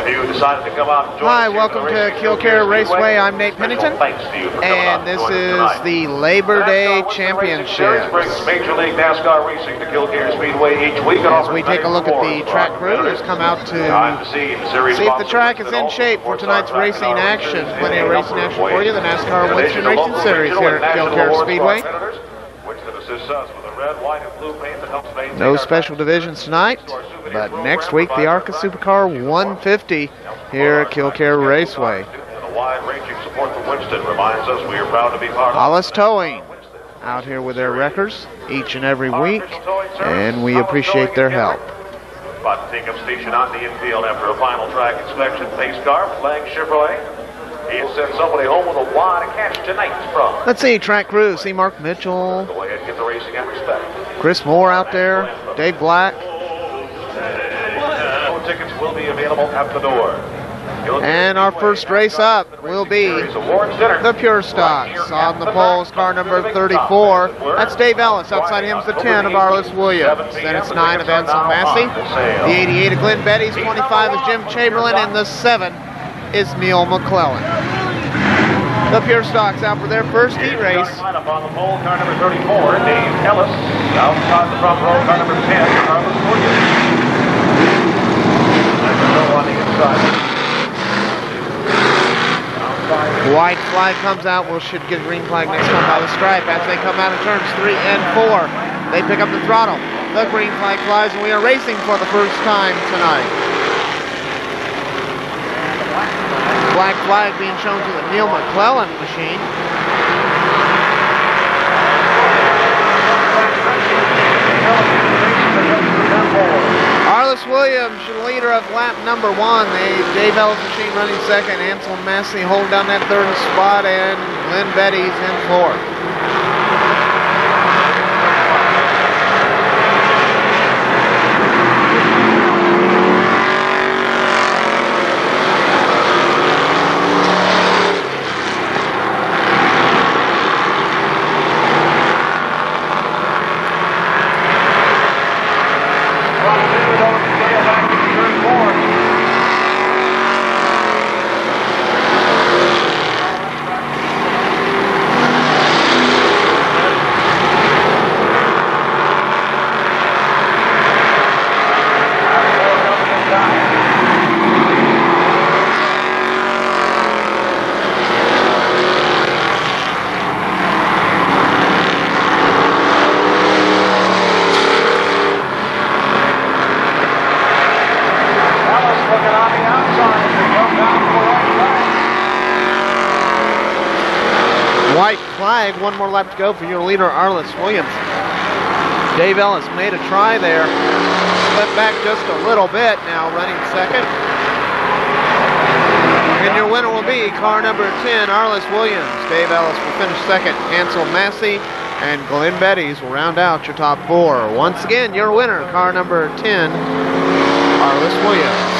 You decided to come out and join Hi, us here welcome at the to Kare Raceway. I'm Nate Pennington, and this is the Labor Day Championship. Brings Major League NASCAR racing to Kare Speedway each week. As we take a look at the track crew who's come out to see if the track is in shape for tonight's racing action. Plenty of racing action for you. The NASCAR Winston Racing Series here at Kare Speedway. No special divisions tonight, but next week the ARCA Supercar 150 here at Kare Raceway. Hollis Towing out here with their wreckers each and every week, and we appreciate their help. But take-up station on the infield after a final track inspection. Pace car, flag Chevrolet. He'll send somebody home with a wad of cash tonight from. Let's see, track crew. See Mark Mitchell. Go ahead and get the racing and respect. Chris Moore out there. Dave Black. No tickets will be available at the door. And our first race up will be the Pure Stocks. On the poles, car number 34. That's Dave Ellis. Outside him's the 10 of Arliss Williams. Then it's 9 of Ansel Massey. The 88 of Glenn Betty's. 25 is Jim Chamberlain. And the 7 is Neil McClellan. The Pure Stocks out for their first heat race. Up on the pole, car number 34, Dave Ellis. Outside the front row, car number 10, Arliss Williams. On the inside. White flag comes out. We should get a green flag next time by the stripe as they come out of turns 3 and 4. They pick up the throttle. The green flag flies, and we are racing for the first time tonight. Black flag being shown to the Neil McClellan machine. Arliss Williams, leader of lap number 1. The Dave Ellis machine running second. Ansel Massey holding down that third spot, and Glenn Betty's in fourth. White flag, one more lap to go for your leader, Arliss Williams. Dave Ellis made a try there, slipped back just a little bit, now running second. And your winner will be car number 10, Arliss Williams. Dave Ellis will finish second. Ansel Massey and Glenn Betty's will round out your top 4. Once again, your winner, car number 10, Arliss Williams.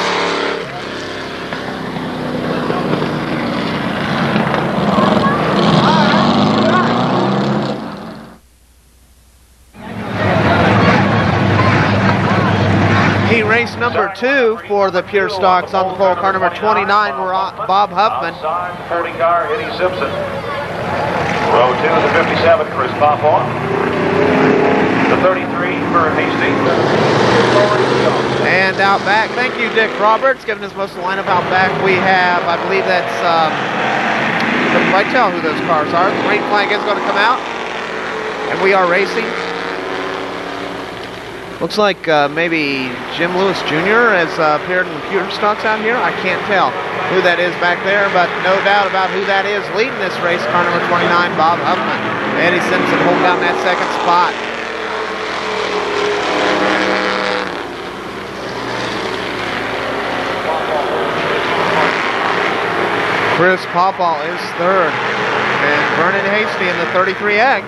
Race number 2 for the Pure Stocks. On the pole, car number 29, Bob Huffman. Outside, 40 car, Eddie Simpson. Row 2, the 57, Chris Popoff. The 33, Vern Hastings. And out back, thank you, Dick Roberts, giving us most of the lineup. Out back, we have, I believe that's, couldn't quite tell who those cars are. The green flag is going to come out, and we are racing. Looks like maybe Jim Lewis Jr. has appeared in the Pure Stocks out here. I can't tell who that is back there, but no doubt about who that is leading this race. Car number 29, Bob Huffman. Eddie Simpson holding down that second spot. Chris Popal is third. And Vernon Hasty in the 33X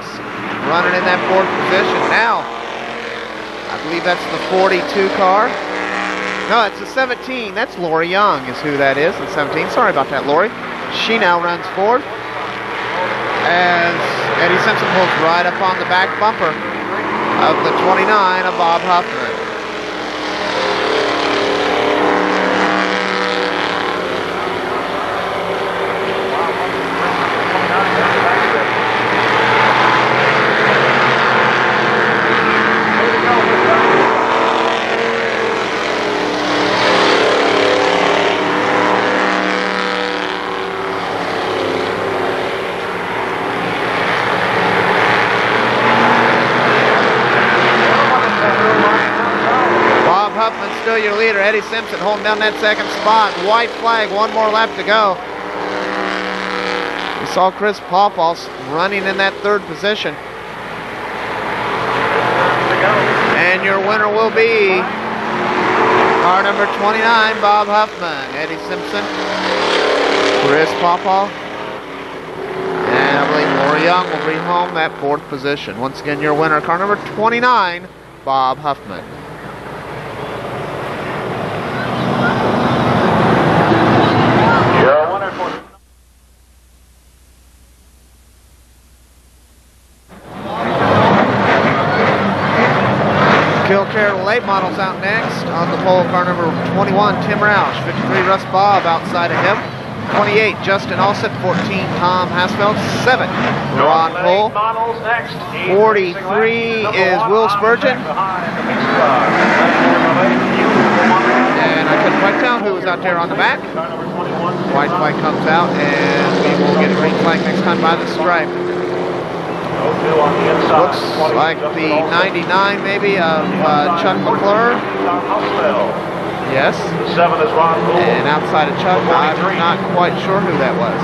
running in that fourth position. Now, I believe that's the 42 car. No, it's the 17. That's Lori Young is who that is, the 17. Sorry about that, Lori. She now runs fourth as Eddie Simpson pulls right up on the back bumper of the 29 of Bob Huffman. still your leader. Eddie Simpson holding down that second spot. White flag, one more lap to go. We saw Chris Pawpaw running in that third position. And your winner will be car number 29, Bob Huffman. Eddie Simpson, Chris Pawpaw, and I believe Lori Young will bring home that fourth position. Once again, your winner, car number 29, Bob Huffman. Your winner for Kare late models out next. On the pole, car number 21, Tim Roush. 53, Russ Bob outside of him. 28, Justin Alsip. 14, Tom Hasfeld. 7, Ron Cole. 43 is Will Spurgeon. And I couldn't quite tell who was out there on the back. White flag comes out, and we will get a green flag next time by the stripe. Looks like the 99 maybe of Chuck McClure. Yes. The 7 is Ron Cole. And outside of Chuck, I'm not quite sure who that was.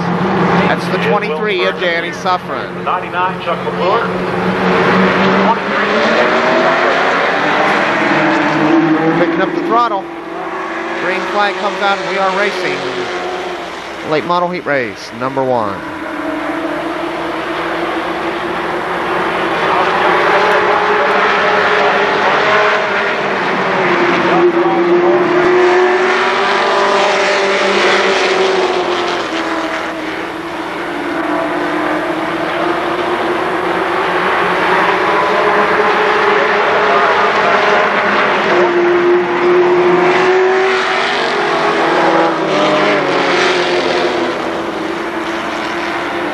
That's the 23 of Danny Suffren. The 99, Chuck McClure. 23. Picking up the throttle. Green flag comes out and we are racing. Late model heat race, number 1.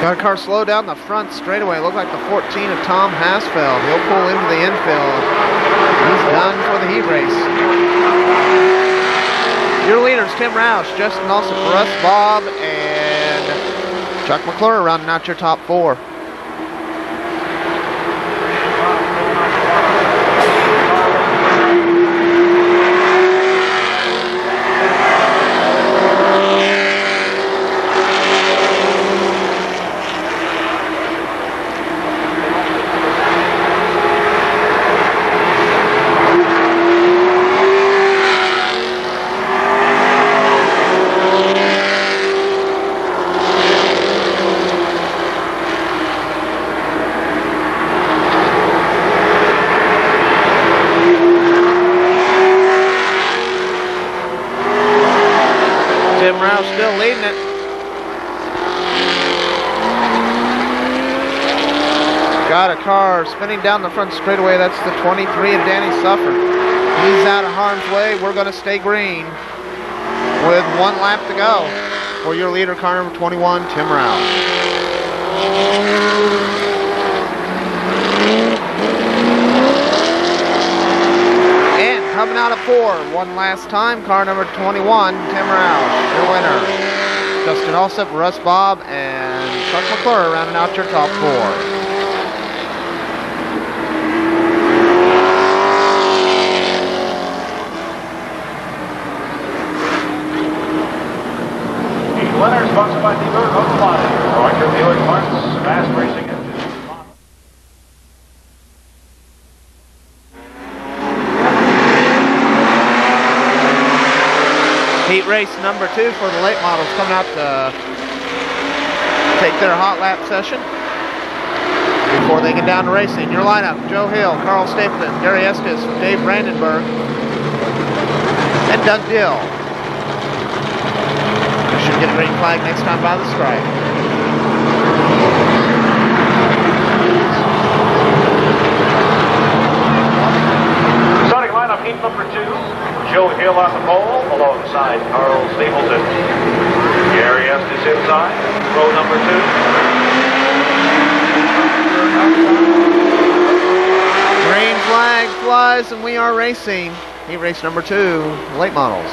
Got a car slow down the front straightaway. Looked like the 14 of Tom Hasfeld. He'll pull into the infield. He's done for the heat race. Your leaders, Tim Roush, Justin Olson, Russ Bob, and Chuck McClure rounding out your top 4. Tim Roush still leading it. Got a car spinning down the front straightaway. That's the 23 of Danny Suffren. He's out of harm's way. We're going to stay green with 1 lap to go for your leader, car number 21, Tim Roush. Coming out of 4, one last time, car number 21, Tim Roush, your winner. Justin Alsip, Russ Bob, and Chuck McClure rounding out your top 4. The winner is sponsored by dealer Oklahoma. Roger Buick Parts, Fast Racing Engine. Heat race number 2 for the late models coming out to take their hot lap session before they get down to racing. Your lineup, Joe Hill, Carl Stapleton, Gary Estes, Dave Brandenburg, and Doug Dill. You should get a green flag next time by the stripe. Starting lineup, heat number 2. Joe Hill on the pole, alongside Carl Stapleton. Gary Estes inside, row number 2. Green flag flies and we are racing. Heat race number 2, late models.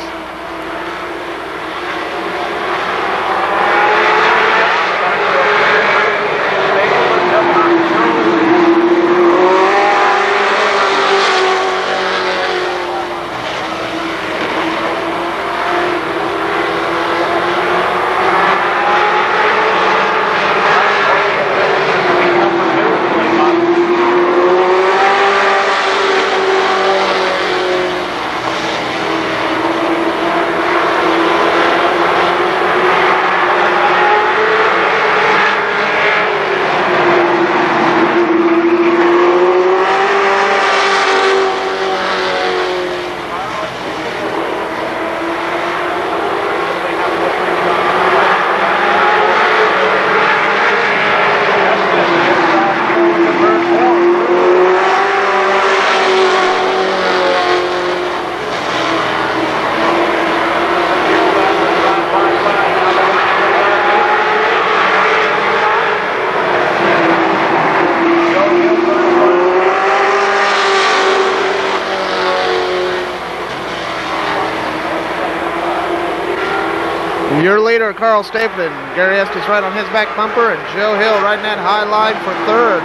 leader, Carl Stapleton. Gary Estes right on his back bumper, and Joe Hill riding that high line for third.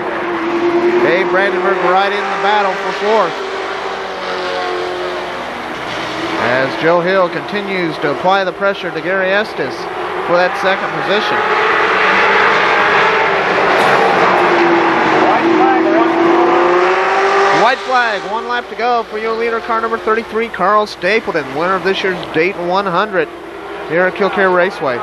Dave Brandenburg right in the battle for fourth. As Joe Hill continues to apply the pressure to Gary Estes for that second position. White flag, 1 lap to go for your leader, car number 33, Carl Stapleton, winner of this year's Dayton 100 here at Kare Raceway.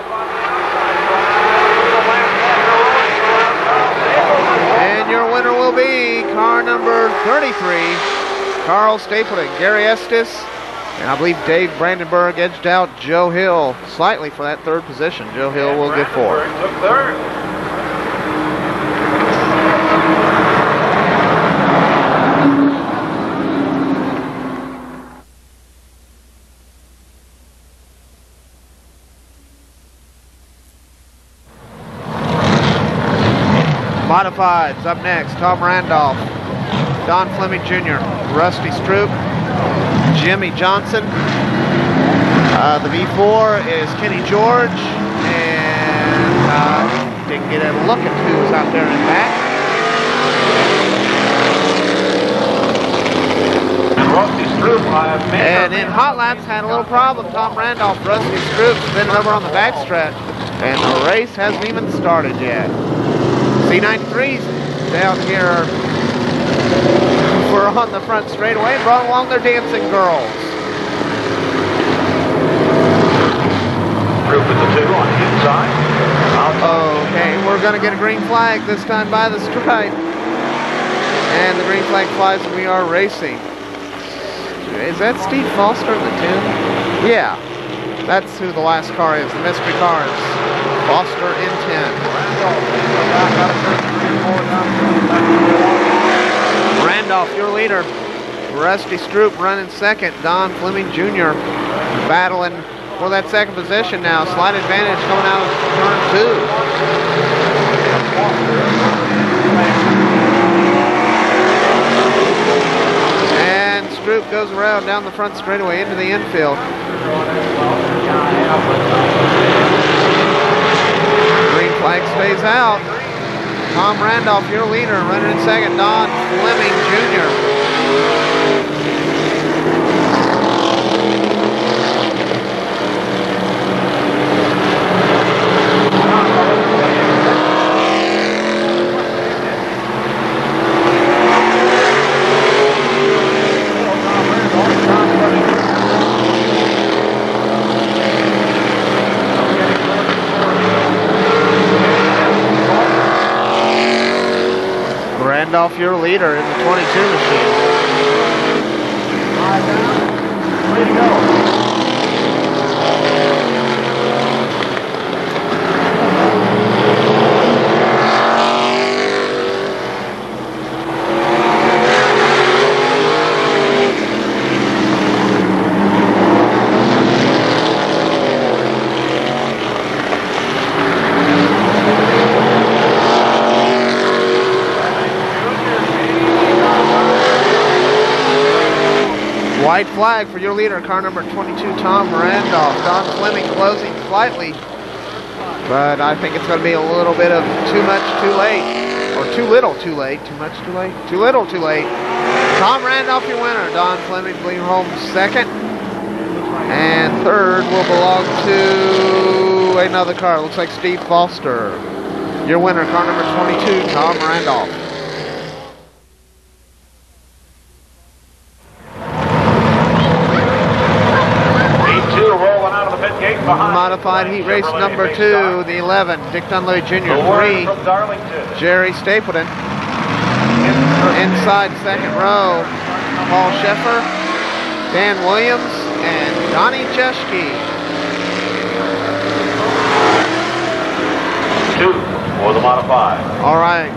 And your winner will be car number 33, Carl Stapleton. Gary Estes, and I believe Dave Brandenburg edged out Joe Hill slightly for that third position. Joe Hill will get fourth. Took third. Modifieds up next, Tom Randolph, Don Fleming Jr., Rusty Stroop, Jimmy Johnson. The V4 is Kenny George, and didn't get a look at who's out there in back. And Rusty Stroop, and in hot laps had a little problem. Tom Randolph, Rusty Stroop spinning over on the backstretch, and the race hasn't even started yet. C93s down here were on the front straightaway and brought along their dancing girls. Group with the 2 on the inside. Okay, we're going to get a green flag this time by the stripe. And the green flag flies and we are racing. Is that Steve Foster in the 10? Yeah, that's who the last car is, the mystery car is Foster in 10. Randolph, your leader. Rusty Stroop running second. Don Fleming Jr. battling for that second position now. Slight advantage coming out of turn 2. And Stroop goes around down the front straightaway into the infield. Green flag stays out. Tom Randolph, your leader, running in second. Don Fleming Jr. Randolph, your leader in the 22 machine. Way to go. White flag for your leader, car number 22, Tom Randolph. Don Fleming closing slightly, but I think it's going to be a little bit of too much too late, or too little too late. Too much too late? Too little too late. Tom Randolph, your winner. Don Fleming, Bleeding home second. And third will belong to another car. Looks like Steve Foster. Your winner, car number 22, Tom Randolph. Modified heat race number 2, the 11, Dick Dunleavy Jr. 3, Jerry Stapleton. Inside second row, Paul Sheffer, Dan Williams, and Donnie Jeschke. 2 for the modified. All right,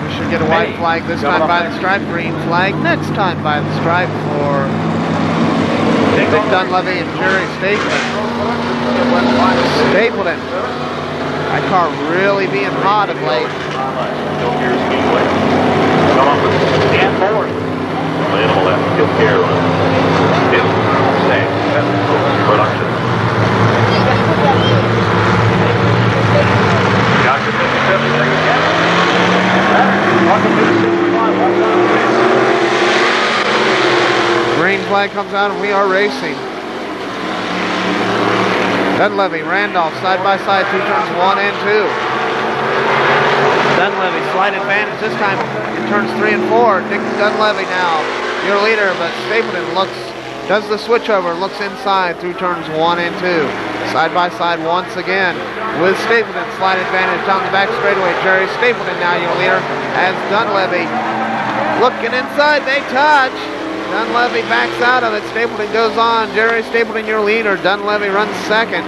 we should get a white flag this time by the stripe, green flag next time by the stripe for Dick Dunleavy and Jerry Stapleton. Stapleton. That car really being hot of late. Speedway. Come up with Dan Ford. Available at Kare. Production. flag comes out and we are racing. Dunleavy, Randolph, side by side through turns 1 and 2. Dunleavy, slight advantage this time in turns 3 and 4. Dick Dunleavy now, your leader, but Stapleton does the switch over, looks inside through turns 1 and 2. Side by side once again with Stapleton, slight advantage down the back straightaway. Jerry Stapleton now your leader as Dunleavy looking inside, they touch. Dunleavy backs out of it, Stapleton goes on. Jerry Stapleton your leader, Dunleavy runs second.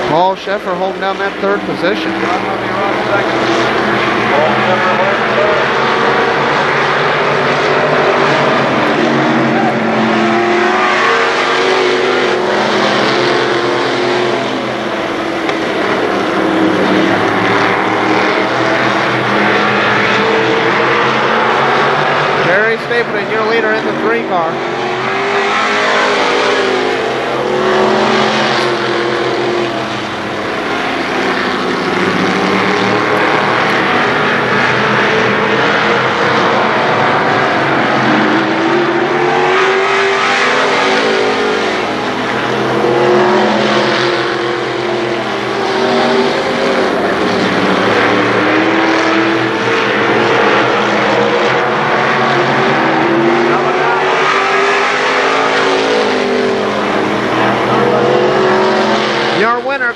Paul Sheffer holding down that third position. Jerry Stapleton, your leader in the 3 car.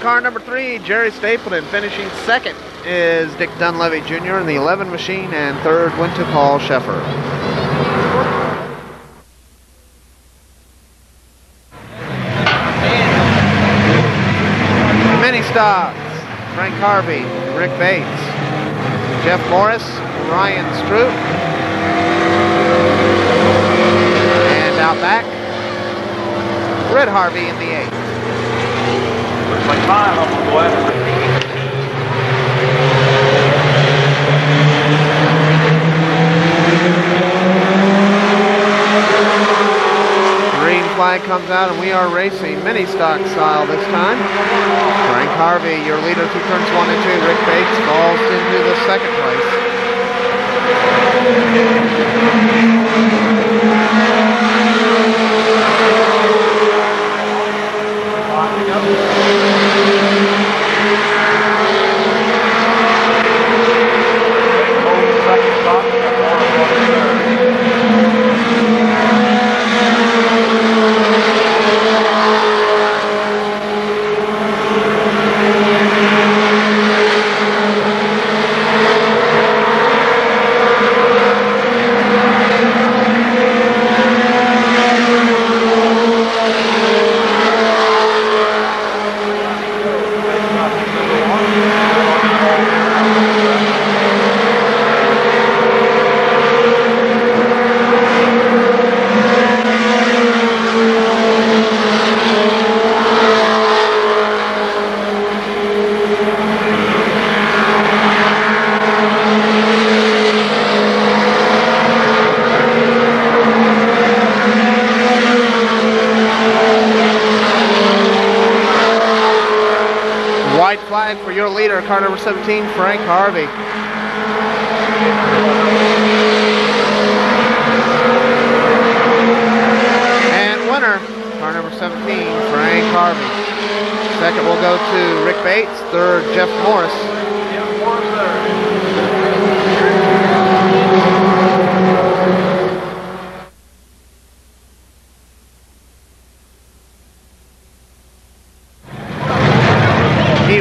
Car number 3, Jerry Stapleton. Finishing second is Dick Dunleavy Jr. in the 11 machine, and third went to Paul Sheffer. Mini stocks, Frank Harvey, Rick Bates, Jeff Morris, Ryan Stroop, and out back, Red Harvey in the 8th. Like 5 on the left. Green flag comes out and we are racing mini stock style this time. Frank Harvey, your leader through turns 1 and 2. Rick Bates falls into the second place. Flag for your leader, car number 17, Frank Harvey. And winner, car number 17, Frank Harvey. Second will go to Rick Bates. Third, Jeff Morris.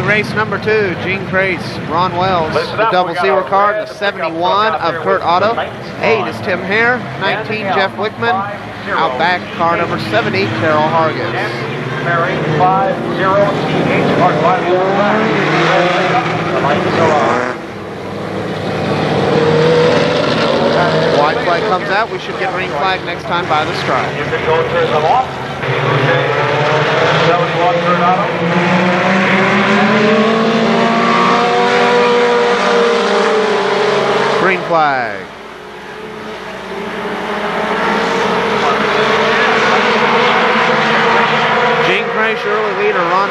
Race number 2, Gene Crace, Ron Wells, the 00 car, the 71 of Kurt Otto. 8 is Tim Hare, 19 Jeff Wickman, out back car number 70, Carol Hargis. Mary 50TH, car 5 White flag comes out, we should get green flag next time by the stripe. You can go turn them off. 71 Kurt Otto. Green flag. Gene Crace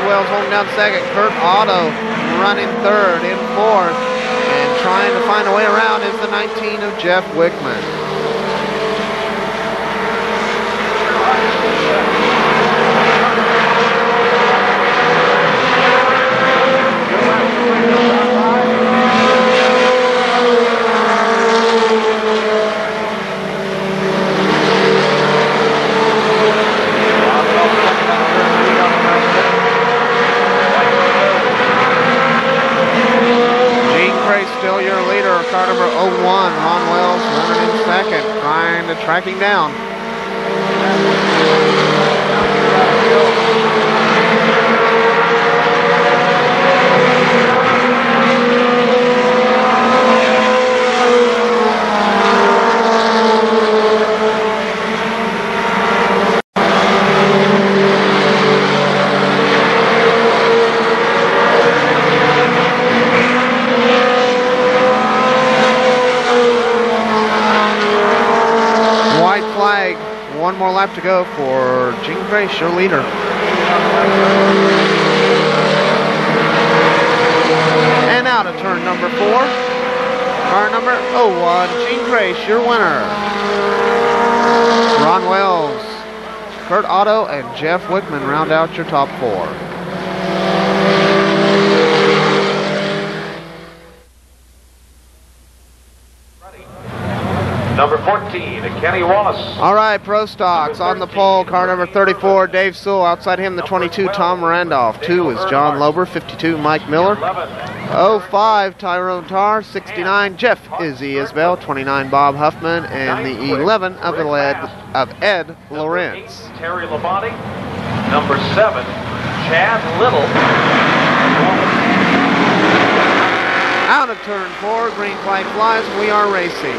Wells holding down second. Kurt Otto running third. In fourth and trying to find a way around is the 19 of Jeff Wickman. Still your leader, car number 01, Ron Wells running in second, trying to track him down. One more lap to go for Gene Grace, your leader. And out of turn number 4, car number 01, Gene Grace, your winner. Ron Wells, Kurt Otto, and Jeff Wickman round out your top 4. Number 14, Kenny Wallace. All right, Pro Stocks on the pole. Car number 34, Dave Sewell. Outside him, the 22, Tom Randolph. 2 is John Lober. 52, Mike Miller. 05, Tyrone Tarr. 69, Jeff Izzy Isbell. 29, Bob Huffman. And the 11 of Ed Lawrence. Terry Labonte. Number 7, Chad Little. Out of turn 4, green flag flies. We are racing.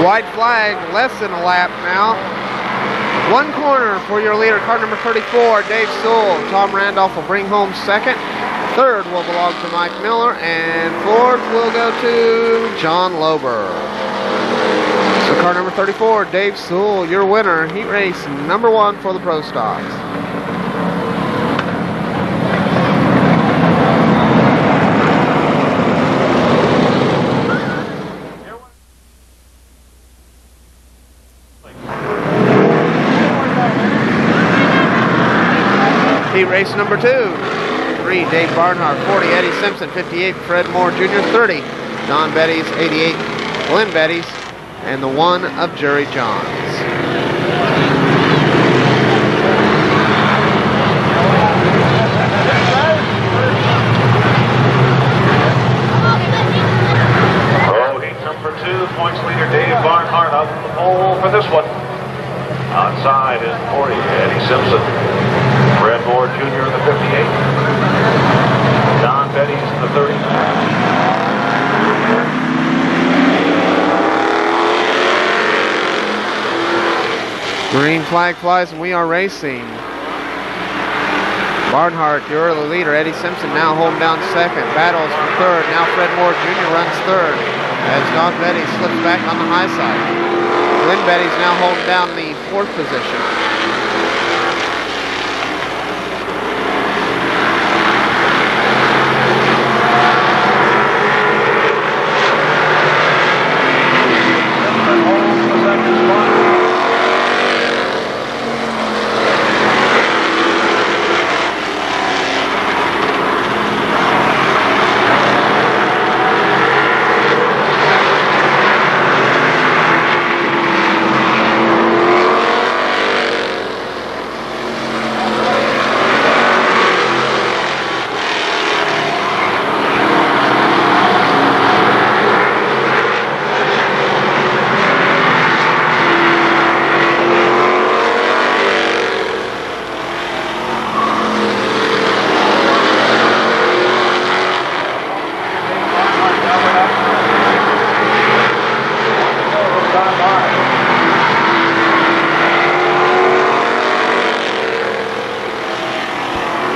White flag, less than a lap now. One corner for your leader, car number 34, Dave Sewell. Tom Randolph will bring home second. Third will belong to Mike Miller, and fourth will go to John Lober. So car number 34, Dave Sewell, your winner, heat race number 1 for the Pro Stocks. Heat race number 2. 3, Dave Barnhart. 40, Eddie Simpson. 58, Fred Moore Jr. 30, Don Betties. 88, Glenn Betties. And the 1 of Jerry Johns. Oh, heat number 2, points leader Dave Barnhart up the pole for this one. Outside is 40, Eddie Simpson. Fred Moore Jr. in the 58. Don Betties in the 30. Green flag flies and we are racing. Barnhart, your early leader. Eddie Simpson now holding down second. Battles for third. Now Fred Moore Jr. runs third. as Don Betty slips back on the high side. Glenn Betty's now holding down the 4th position.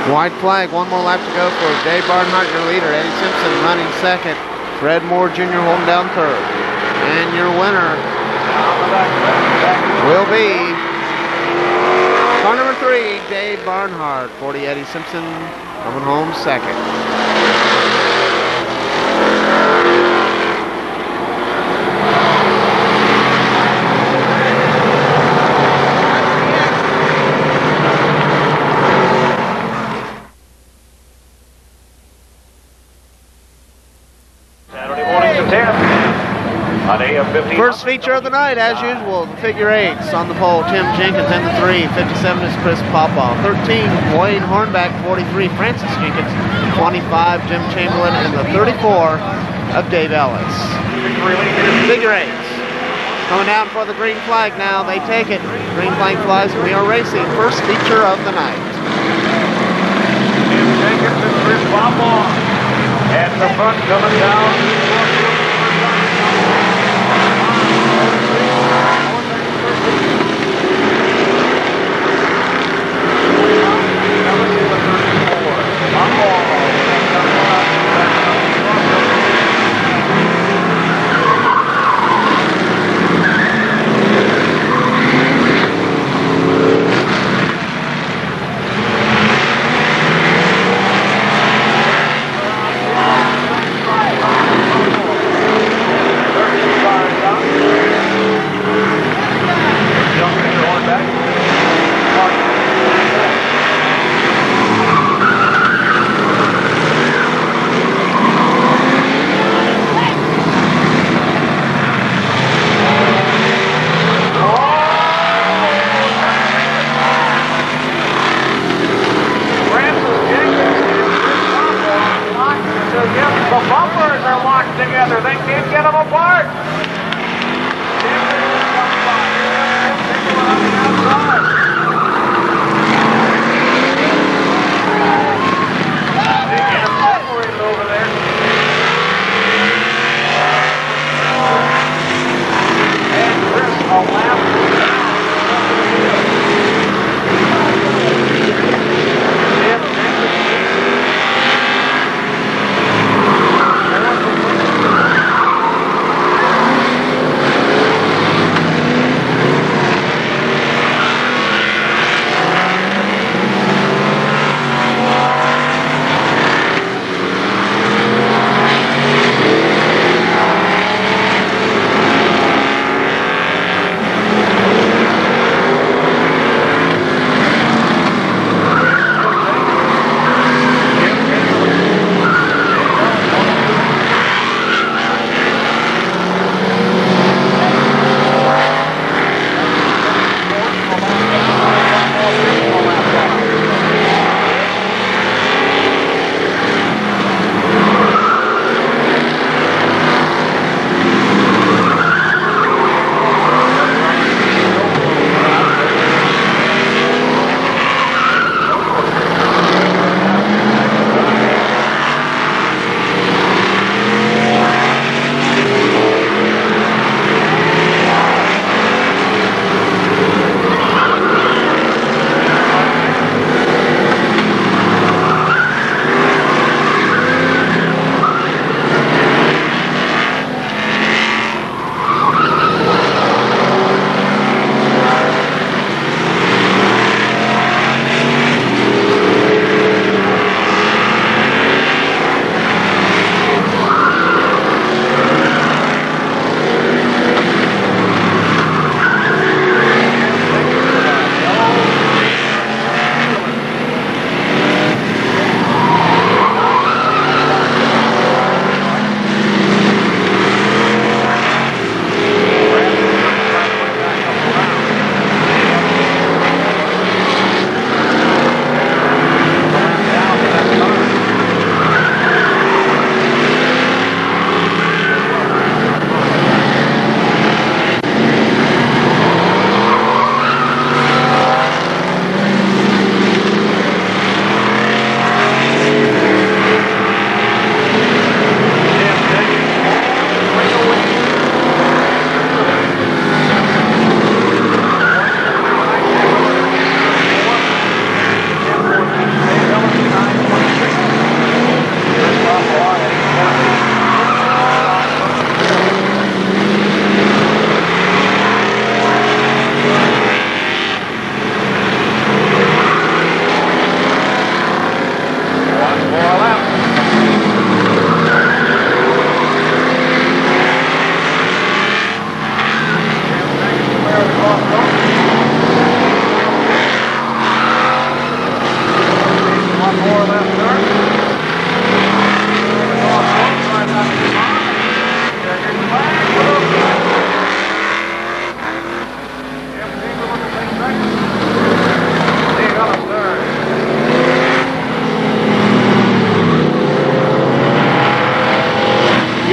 White flag, one more lap to go for Dave Barnhart, your leader. Eddie Simpson running second. Fred Moore Jr. holding down third. And your winner will be car number 3, Dave Barnhart. 40 Eddie Simpson coming home second. First feature of the night, as usual, the figure 8s. On the pole, Tim Jenkins in the 3. 57 is Chris Popoff. 13, Wayne Hornback. 43, Francis Jenkins. 25, Jim Chamberlain. And the 34 of Dave Ellis. Figure 8s. Coming down for the green flag now. They take it. Green flag flies, and we are racing. First feature of the night. Tim Jenkins and Chris Popoff at the front coming down.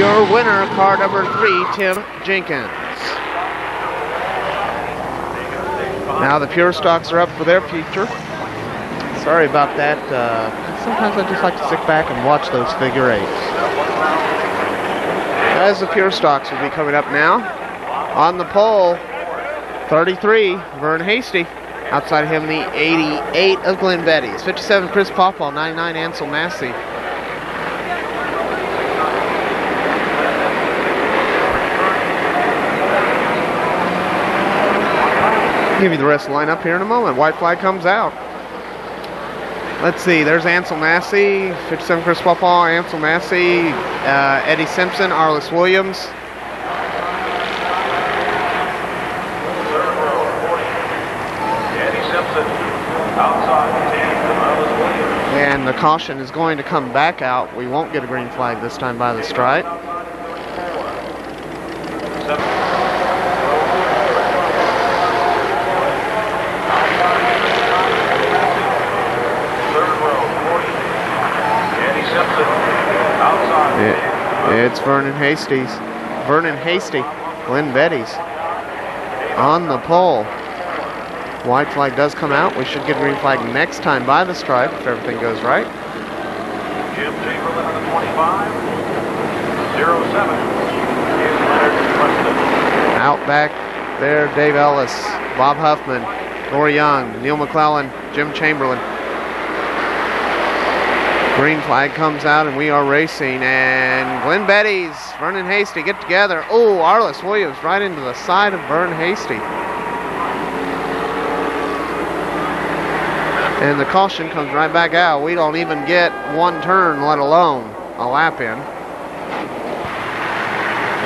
your winner, car number 3, Tim Jenkins. Now the Pure Stocks are up for their future. Sorry about that. Sometimes I just like to sit back and watch those figure eights. As the Pure Stocks will be coming up now. On the pole, 33, Vern Hasty. Outside of him, the 88 of Glenn Betty's. 57, Chris Popwell. 99, Ansel Massey. Give you the rest of the lineup here in a moment. White flag comes out. Let's see, there's Ansel Massey, 57 Chris Popwell, Ansel Massey, Eddie Simpson, Arliss Williams. Eddie Simpson outside the 10 from Arliss Williams. And the caution is going to come back out. We won't get a green flag this time by the stripe. It's Vernon Hasty, Glenn Betty's on the pole. White flag does come out. We should get a green flag next time by the stripe if everything goes right. Jim Chamberlain on the 25, 07 is Leonard Preston. Out back there, Dave Ellis, Bob Huffman, Lori Young, Neil McClellan, Jim Chamberlain. Green flag comes out and we are racing, and Glenn Betty's, Vernon Hasty get together. Oh, Arliss Williams right into the side of Vern Hasty. And the caution comes right back out. We don't even get one turn, let alone a lap in.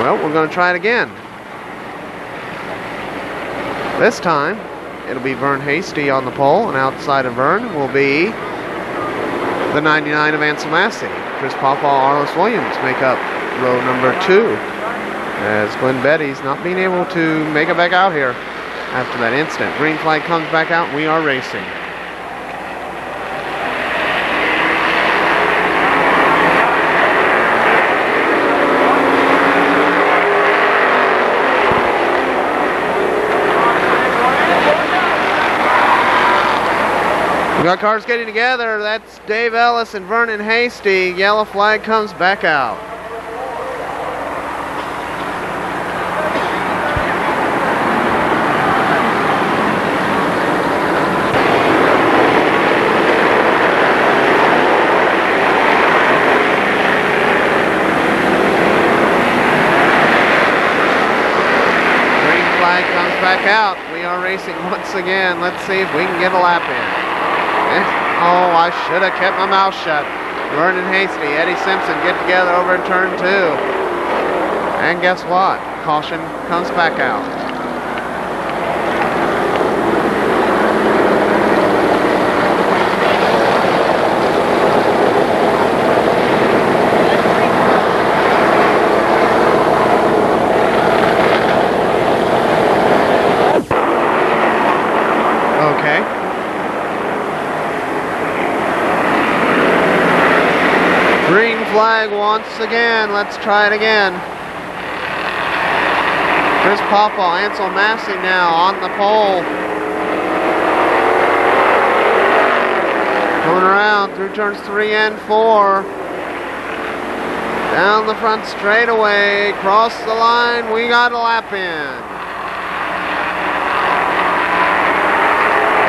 Well, we're going to try it again. This time, it'll be Vern Hasty on the pole, and outside of Vern will be the 99 of Ansel Massey. Chris Popwell, Arliss Williams make up row number 2. As Glenn Betty's not being able to make it back out here after that incident. Green flag comes back out and we are racing. We got cars getting together. That's Dave Ellis and Vernon Hasty. Yellow flag comes back out. Green flag comes back out. We are racing once again. Let's see if we can get a lap in. Oh, I should have kept my mouth shut. Vernon Hasty, Eddie Simpson get together over in turn 2. And guess what? Caution comes back out. Okay. Green flag once again. Let's try it again. Chris Popwell, Ansel Massey now on the pole. Going around through turns 3 and 4. Down the front straightaway, cross the line, we got a lap in.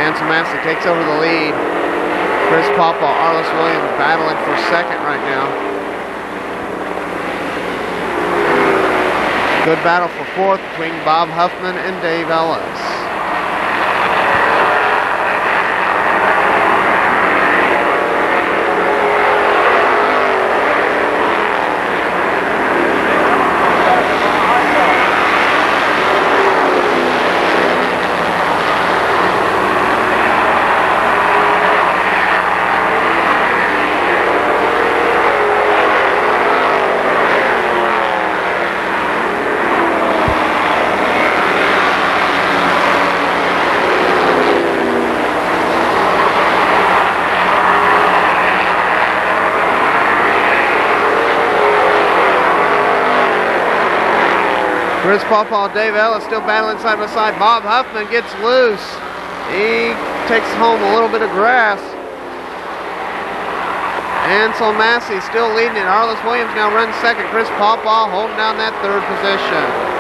Ansel Massey takes over the lead. Chris Popwell, Arliss Williams battling for second right now. Good battle for fourth between Bob Huffman and Dave Ellis. Chris Pawpaw, Dave Ellis still battling side by side. Bob Huffman gets loose. He takes home a little bit of grass. Ansel Massey still leading it. Arliss Williams now runs second. Chris Pawpaw holding down that third position.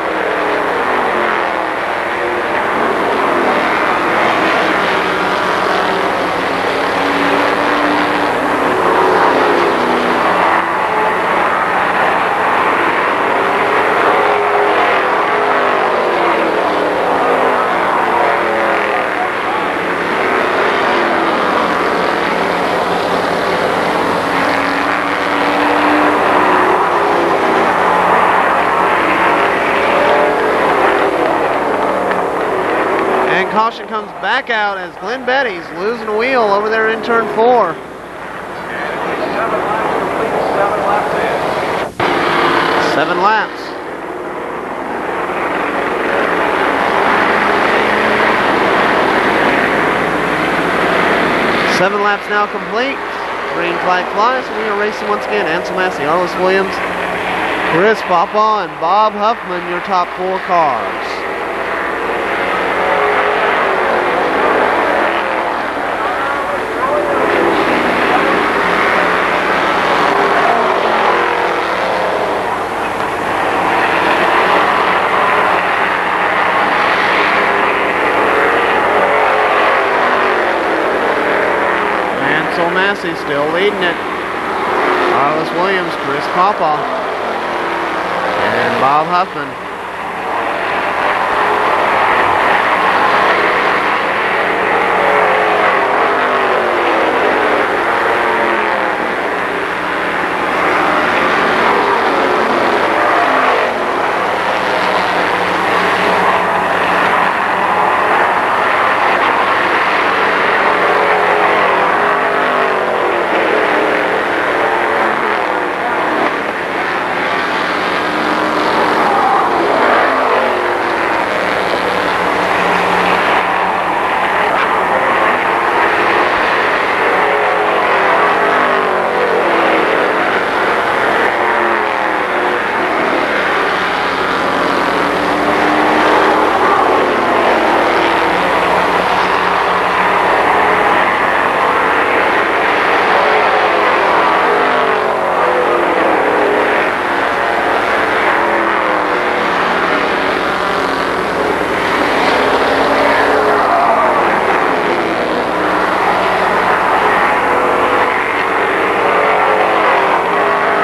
Caution comes back out as Glenn Betty's losing a wheel over there in turn 4. 7 laps. 7 laps now complete. Green flag flies, and we are racing once again. Ansel Massey, Arliss Williams, Chris Pawpaw, and Bob Huffman, your top 4 cars. Massey still leading it. Arliss Williams, Chris Pawpaw, and Bob Huffman.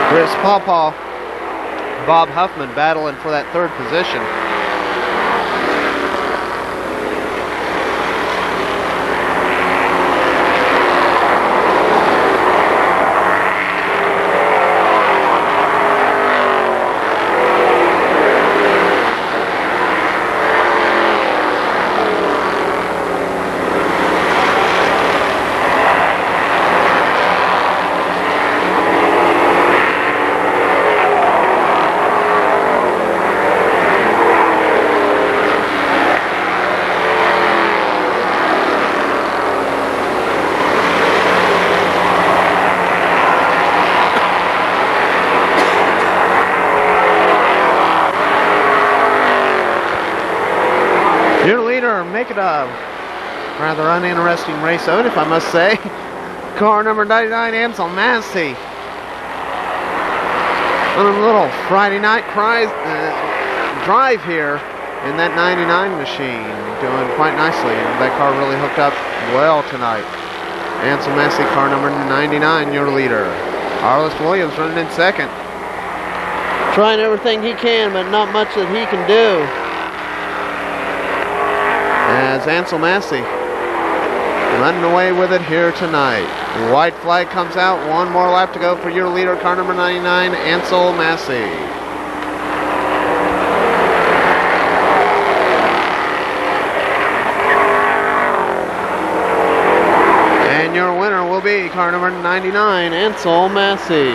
Chris Pawpaw, Bob Huffman battling for that third position. Make it a rather uninteresting race out, if I must say. Car number 99, Ansel Massey. On a little Friday night drive here in that 99 machine. Doing quite nicely. That car really hooked up well tonight. Ansel Massey, car number 99, your leader. Arliss Williams running in second. Trying everything he can, but not much that he can do. As Ansel Massey running away with it here tonight. The white flag comes out. One more lap to go for your leader, car number 99, Ansel Massey. And your winner will be car number 99, Ansel Massey.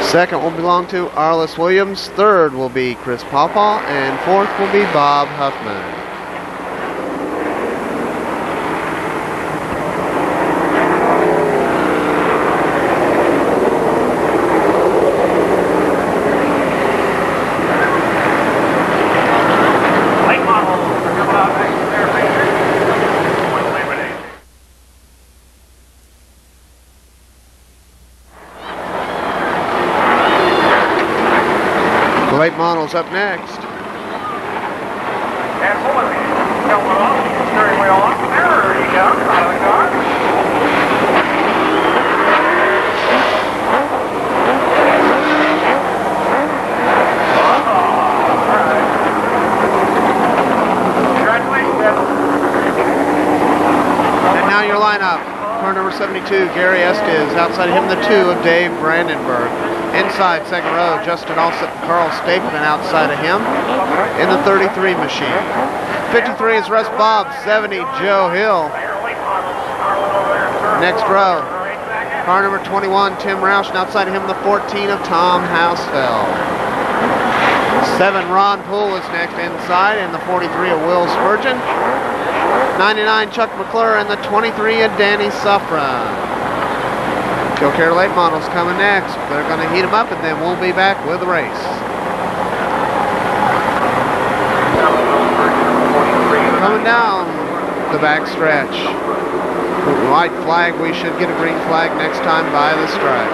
Second will belong to Arliss Williams. Third will be Chris Pawpaw. And fourth will be Bob Huffman. Late models up next. Steering wheel on. There he comes out of the car. And now your lineup. Car number 72, Gary Estes. Outside of him, the 2 of Dave Brandenburg. Inside, second row, Justin Alsop and Carl Stapleton outside of him in the 33 machine. 53 is Russ Bob, 70, Joe Hill. Next row, car number 21, Tim Roush, and outside of him, the 14 of Tom Hausfeld. 7, Ron Poole is next inside, and the 43 of Will Spurgeon. 99, Chuck McClure, and the 23 of Danny Suffren. Kare late models coming next. They're going to heat them up, and then we'll be back with the race. Coming down the back stretch. White flag, we should get a green flag next time by the stripe.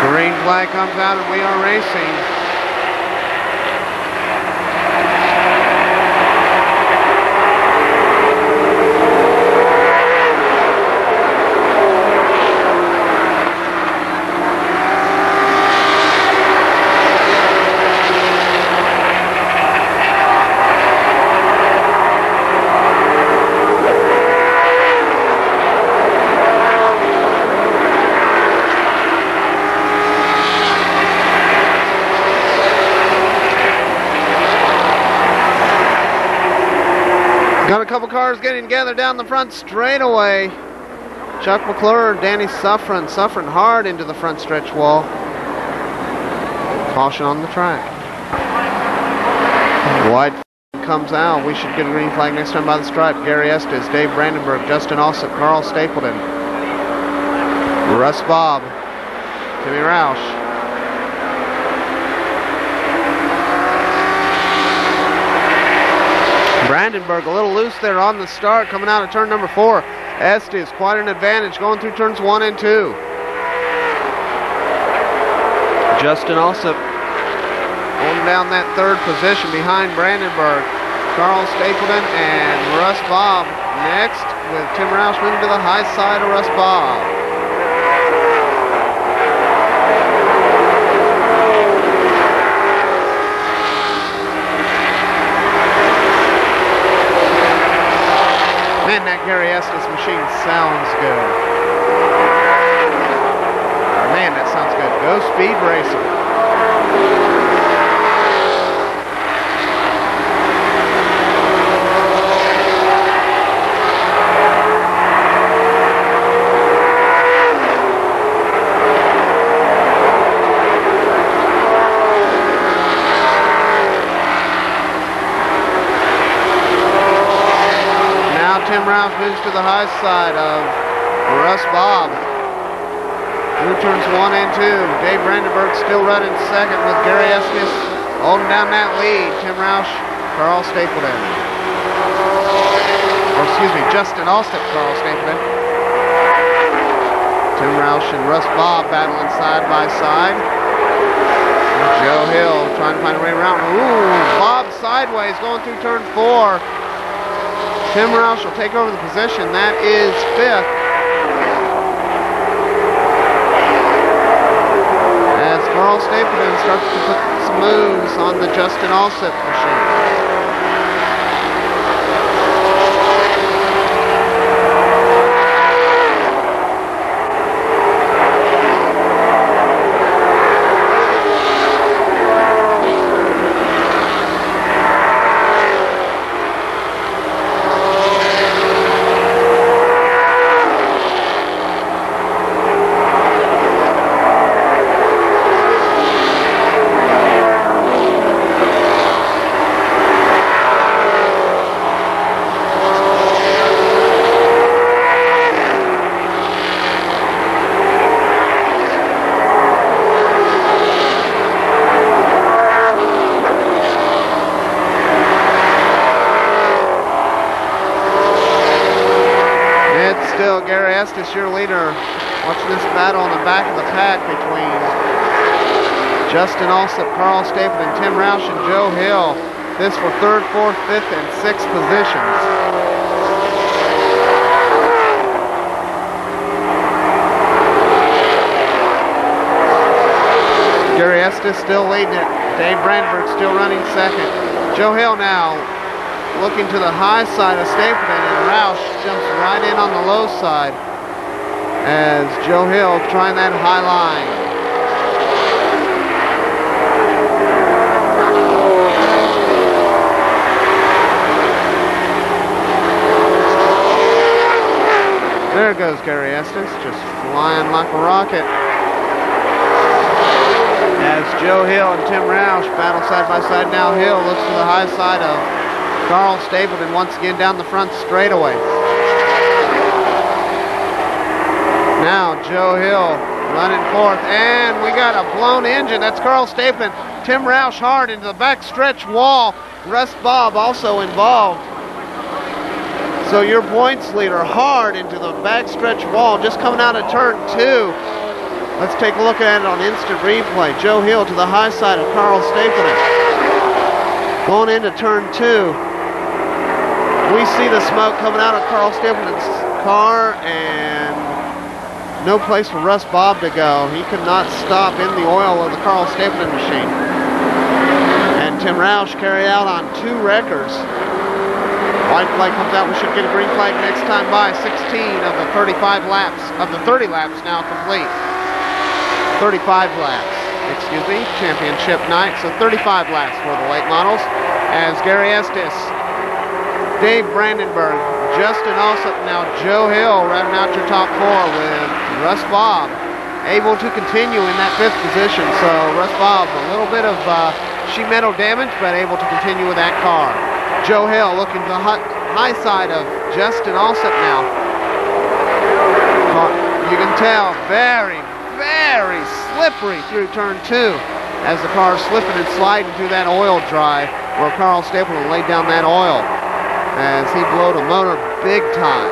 Green flag comes out and we are racing. Got a couple cars getting together down the front straightaway. Chuck McClure, Danny Suffren. Suffren hard into the front stretch wall. Caution on the track. White comes out. We should get a green flag next time by the stripe. Gary Estes, Dave Brandenburg, Justin Alsop, Carl Stapleton, Russ Bob, Timmy Roush. Brandenburg a little loose there on the start, coming out of turn number 4. Estes quite an advantage going through turns 1 and 2. Justin Alsop holding down that third position behind Brandenburg. Carl Stapleton and Russ Bob next, with Tim Roush moving to the high side of Russ Bob. Man, that Gary Estes machine sounds good. Man, that sounds good. Go Speed Racing. Tim Roush moves to the high side of Russ Bob. Through turns 1 and 2. Dave Brandenburg still running second with Gary Estes holding down that lead. Tim Roush, Carl Stapleton. Or excuse me, Justin Alsop, Carl Stapleton. Tim Roush and Russ Bob battling side by side. Joe Hill trying to find a way around. Ooh, Bob sideways going through turn 4. Tim Roush will take over the position. That is 5th. As Carl Stapleton starts to put some moves on the Justin Alsop machine. Gary Estes, your leader Watching this battle in the back of the pack between Justin Alsop, Carl Stapleton, Tim Roush, and Joe Hill. This for 3rd, 4th, 5th, and 6th positions. Gary Estes still leading it. Dave Brandenburg still running second. Joe Hill now looking to the high side of Stapleton, and Roush jumps right in on the low side as Joe Hill trying that high line. There goes Gary Estes, just flying like a rocket. As Joe Hill and Tim Roush battle side by side now, Hill looks to the high side of Carl Stapleton once again down the front straightaway. Now Joe Hill running 4th, and we got a blown engine. That's Carl Stapleton. Tim Roush hard into the back stretch wall. Russ Bob also involved. So your points leader hard into the backstretch wall, just coming out of turn 2. Let's take a look at it on instant replay. Joe Hill to the high side of Carl Stapleton. Going into turn 2. We see the smoke coming out of Carl Stapleton's car, and no place for Russ Bob to go. He could not stop in the oil of the Carl Stapleton machine. And Tim Roush carried out on 2 wreckers. White flag comes out. We should get a green flag next time by. 16 of the 35 laps, of the 30 laps now complete. 35 laps, excuse me, championship night. So 35 laps for the late models. As Gary Estes, Dave Brandenburg, Justin Alsop, now Joe Hill rounding out your top 4 with Russ Bob able to continue in that 5th position. So Russ Bob, a little bit of sheet metal damage, but able to continue with that car. Joe Hill looking to the high side of Justin Alsop now. You can tell very, very slippery through turn 2 as the car is slipping and sliding through that oil drive where Carl Stapleton laid down that oil as he blowed a motor big time.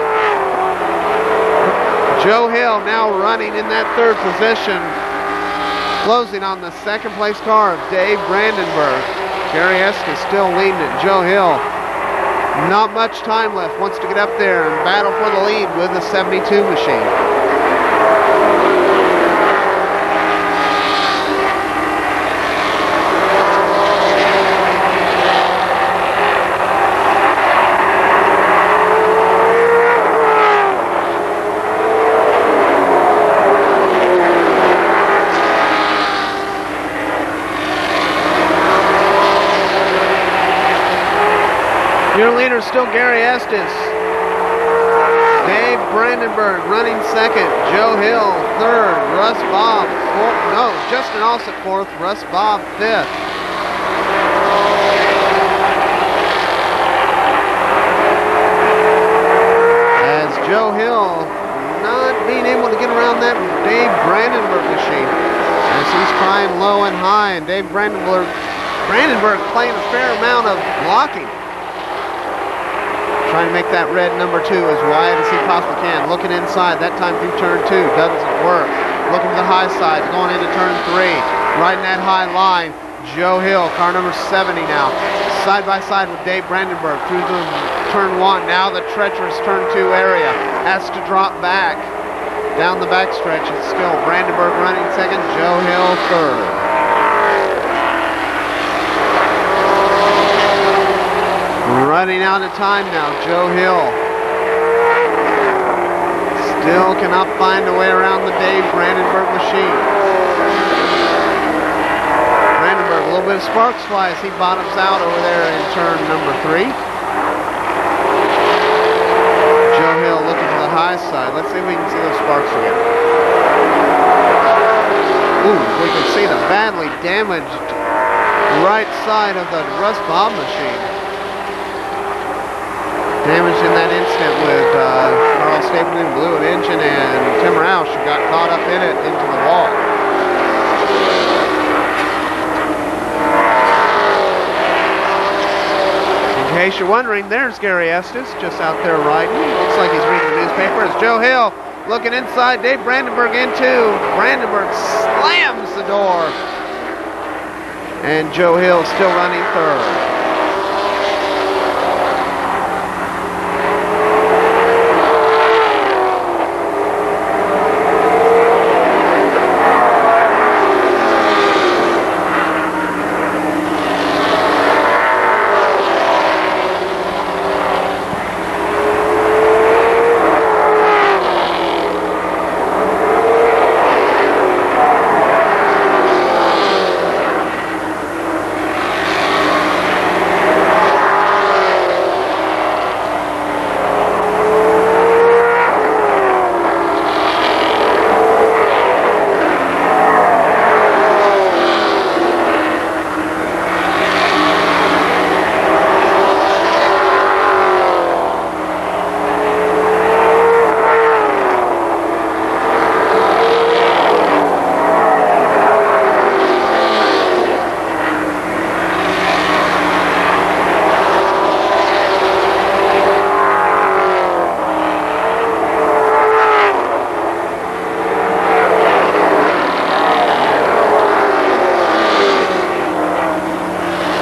Joe Hill now running in that 3rd position, closing on the 2nd place car of Dave Brandenburg. Gary Estes still leading it. Joe Hill, not much time left, wants to get up there and battle for the lead with the 72 machine. Your leader is still Gary Estes. Dave Brandenburg running 2nd. Joe Hill 3rd. Russ Bob 4th. No, Justin Alsop 4th. Russ Bob 5th. As Joe Hill not being able to get around that Dave Brandenburg machine as he's trying low and high, and Dave Brandenburg playing a fair amount of blocking. Trying to make that red number 2 as wide as he possibly can. Looking inside, that time through turn 2, doesn't work. Looking to the high side, going into turn 3. Riding that high line, Joe Hill, car number 70 now. Side by side with Dave Brandenburg through the turn 1. Now the treacherous turn 2 area. Has to drop back. Down the backstretch, it's still Brandenburg running 2nd, Joe Hill 3rd. Running out of time now, Joe Hill. Still cannot find a way around the Dave Brandenburg machine. Brandenburg, a little bit of sparks fly as he bottoms out over there in turn number 3. Joe Hill looking to the high side. Let's see if we can see those sparks again. Ooh, we can see the badly damaged right side of the Russ Bob machine. Damaged in that instant with Carl Stapleton, blew an engine, and Tim Roush got caught up in it into the wall. In case you're wondering, there's Gary Estes just out there riding. Looks like he's reading the newspaper as Joe Hill Looking inside, Dave Brandenburg into. Brandenburg slams the door. And Joe Hill still running third.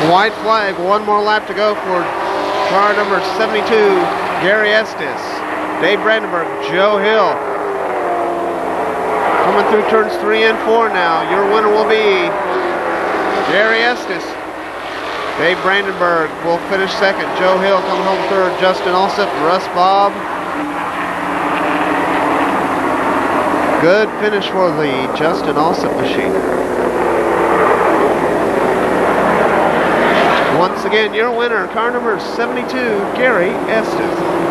White flag, one more lap to go for car number 72, Gary Estes. Dave Brandenburg, Joe Hill. Coming through turns 3 and 4 now. Your winner will be Gary Estes. Dave Brandenburg will finish second. Joe Hill coming home third. Justin Alsop, Russ Bob. Good finish for the Justin Alsop machine. Once again, your winner, car number 72, Gary Estes.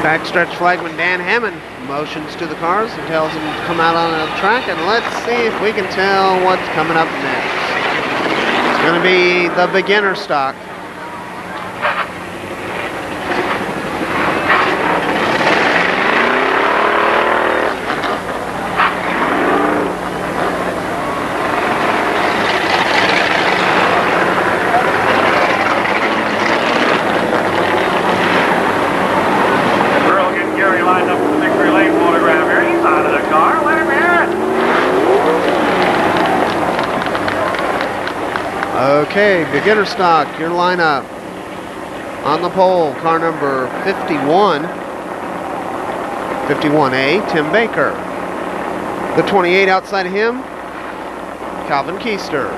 Backstretch flagman Dan Hammond motions to the cars and tells them to come out on the track, and let's see if we can tell what's coming up next. It's going to be the beginner stock. Okay, beginner stock, your lineup. On the pole, car number 51, 51A, Tim Baker. The 28 outside of him, Calvin Keister.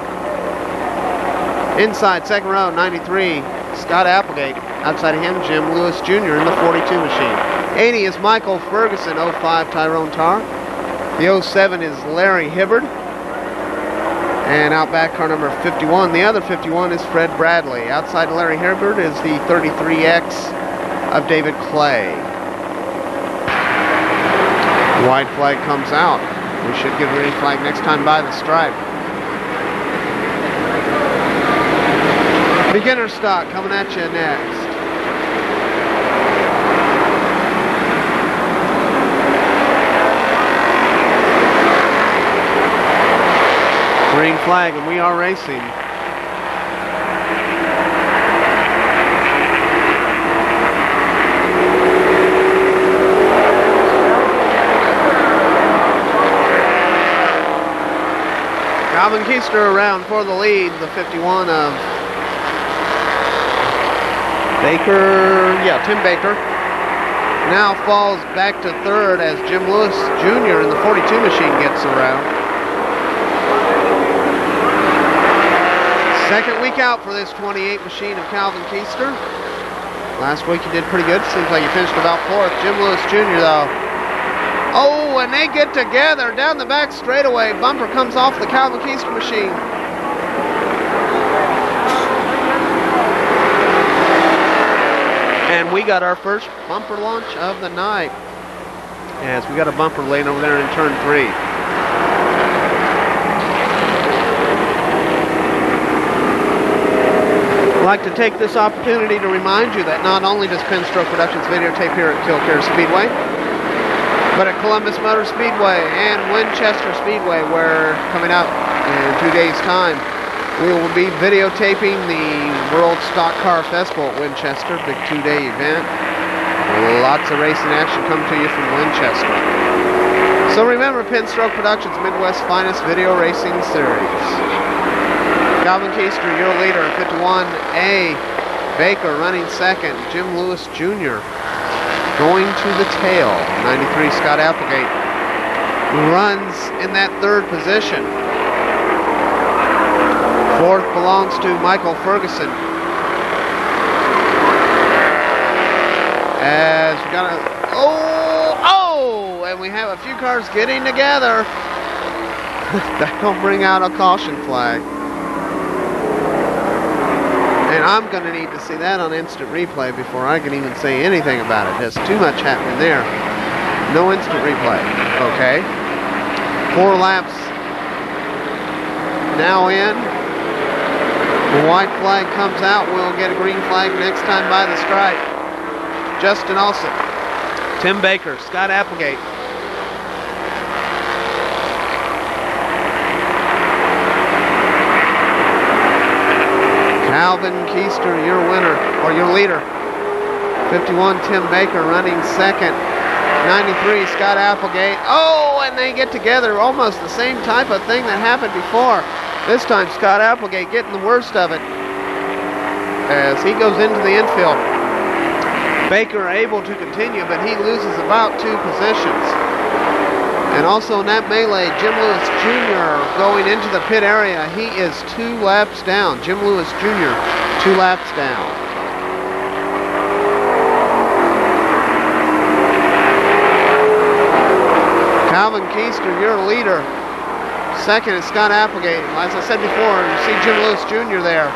Inside, second row, 93, Scott Applegate. Outside of him, Jim Lewis Jr. in the 42 machine. 80 is Michael Ferguson, 05 Tyrone Tarr. The 07 is Larry Hibbard. And out back, car number 51. The other 51 is Fred Bradley. Outside Larry Hibbard is the 33X of David Clay. White flag comes out. We should get a green flag next time by the stripe. Beginner stock coming at you next. Green flag, and we are racing. Calvin Keister around for the lead, the 51 of Baker, Tim Baker. Now falls back to third as Jim Lewis Jr. in the 42 machine gets around. Second week out for this 28 machine of Calvin Keister. Last week he did pretty good. Seems like he finished about fourth. Jim Lewis Jr. though. Oh, and they get together down the back straightaway. Bumper comes off the Calvin Keister machine. And we got our first bumper launch of the night. As we got a bumper laying over there in turn 3. I'd like to take this opportunity to remind you that not only does Pennstroke Productions videotape here at Kare Speedway, but at Columbus Motor Speedway and Winchester Speedway, where coming up in 2 days' time, we will be videotaping the World Stock Car Festival at Winchester, big 2-day event. Lots of racing action come to you from Winchester. So remember, Pennstroke Productions, Midwest's finest video racing series. Calvin Keister, your leader, 51A. Baker running second. Jim Lewis Jr. going to the tail. 93 Scott Applegate runs in that third position. Fourth belongs to Michael Ferguson. As we got a and we have a few cars getting together. That'll bring out a caution flag. And I'm going to need to see that on instant replay before I can even say anything about it. There's too much happening there. No instant replay. Okay. 4 laps now in. The white flag comes out. We'll get a green flag next time by the stripe. Justin Alsop, Tim Baker, Scott Applegate. Calvin Keister, your winner, or your leader. 51, Tim Baker running second. 93, Scott Applegate. Oh, and they get together, almost the same type of thing that happened before. This time Scott Applegate getting the worst of it as he goes into the infield. Baker able to continue, but he loses about 2 positions. And also in that melee, Jim Lewis Jr. going into the pit area. He is 2 laps down. Jim Lewis Jr., 2 laps down. Calvin Keister, your leader. Second is Scott Applegate. As I said before, you see Jim Lewis Jr. there.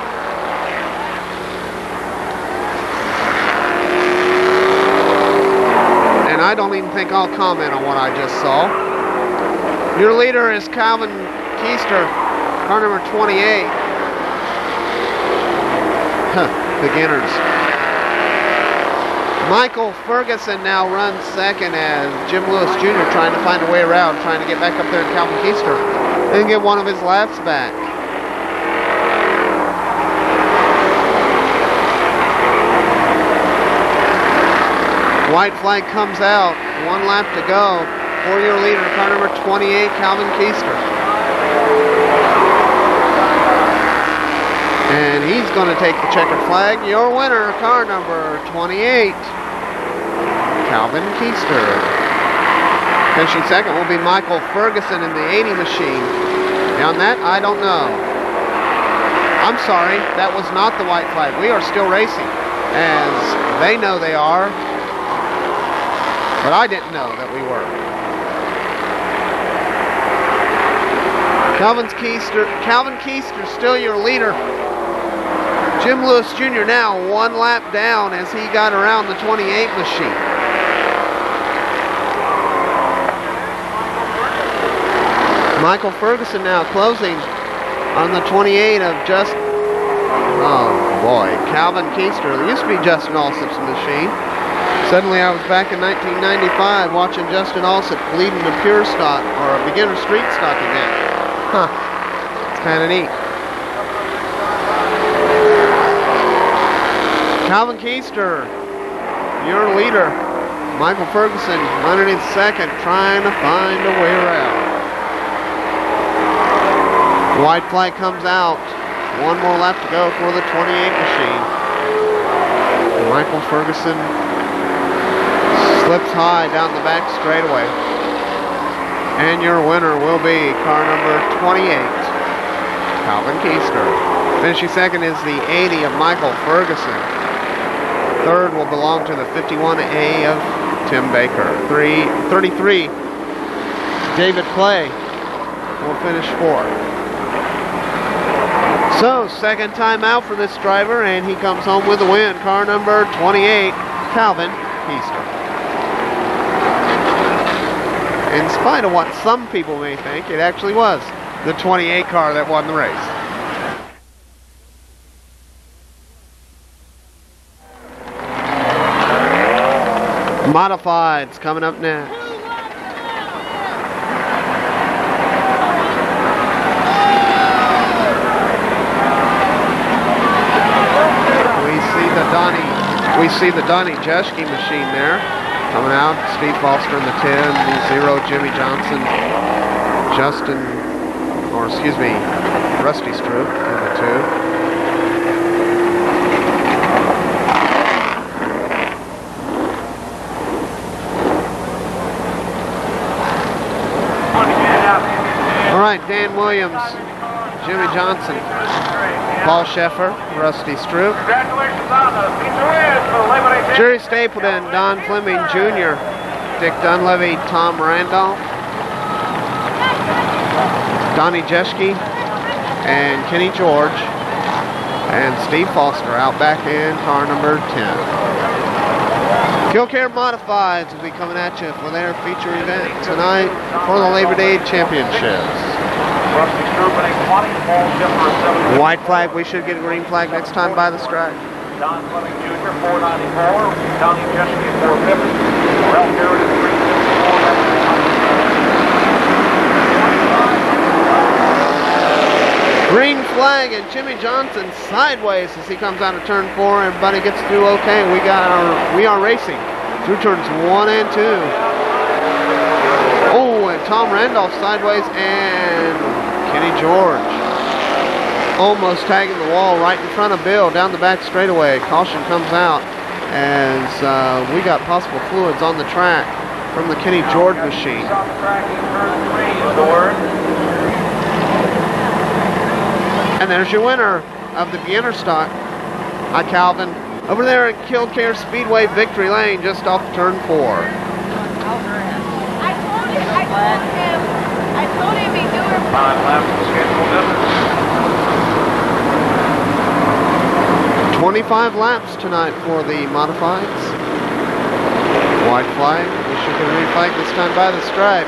And I don't even think I'll comment on what I just saw. Your leader is Calvin Keister, car number 28. Beginners. Michael Ferguson now runs second as Jim Lewis Jr. trying to find a way around, trying to get back up there to Calvin Keister and get one of his laps back. White flag comes out, 1 lap to go for your leader, car number 28, Calvin Keister. And he's going to take the checkered flag. Your winner, car number 28, Calvin Keister. Finishing second will be Michael Ferguson in the 80 machine. Beyond that, I don't know. I'm sorry, that was not the white flag. We are still racing, as they know they are. But I didn't know that we were. Calvin Keister still your leader. Jim Lewis Jr. now 1 lap down as he got around the 28 machine. Michael Ferguson now closing on the 28 of Calvin Keister. It used to be Justin Alsop's machine. Suddenly I was back in 1995 watching Justin Alsop leading a pure stock or a beginner street stock event. Huh, it's kind of neat. Calvin Keister, your leader. Michael Ferguson running in second, trying to find a way around. White flag comes out. 1 more lap to go for the 28 machine. Michael Ferguson slips high down the back straightaway. And your winner will be car number 28, Calvin Keister. Finishing second is the 80 of Michael Ferguson. Third will belong to the 51A of Tim Baker. 33, David Clay will finish 4th. So, second time out for this driver, and he comes home with the win. Car number 28, Calvin Keister. In spite of what some people may think, it actually was the 28 car that won the race. Modifieds coming up next. We see the Donnie Jeschke machine there coming out. Steve Foster in the 10, the 0, Jimmy Johnson, Rusty Stroop in the 2. All right, Dan Williams, Jimmy Johnson, Paul Sheffer, Rusty Stroop, Jerry Stapleton, Don Fleming Jr., Dick Dunleavy, Tom Randolph, Donnie Jeschke, and Kenny George, and Steve Foster out back in car number 10. Kare Modifieds will be coming at you for their feature event tonight for the Labor Day Championships. White flag, we should get a green flag next time by the stripe. Don Fleming Jr., 494. Donnie Jeschke, 450. Ralph Garrett at 354. Green flag and Jimmy Johnson sideways as he comes out of turn 4. Everybody gets through okay. We are racing through turns 1 and 2. Oh, and Tom Randolph sideways and Kenny George almost tagging the wall right in front of Bill down the back straightaway. Caution comes out as we got possible fluids on the track from the Kenny George machine. And there's your winner of the beginner stock. Hi, Calvin. Over there at Kare Speedway Victory Lane, just off turn 4. I told him he'd do it. 5 laps of scheduled distance. 25 laps tonight for the modifieds. White flag. We should get a green flag this time by the stripe.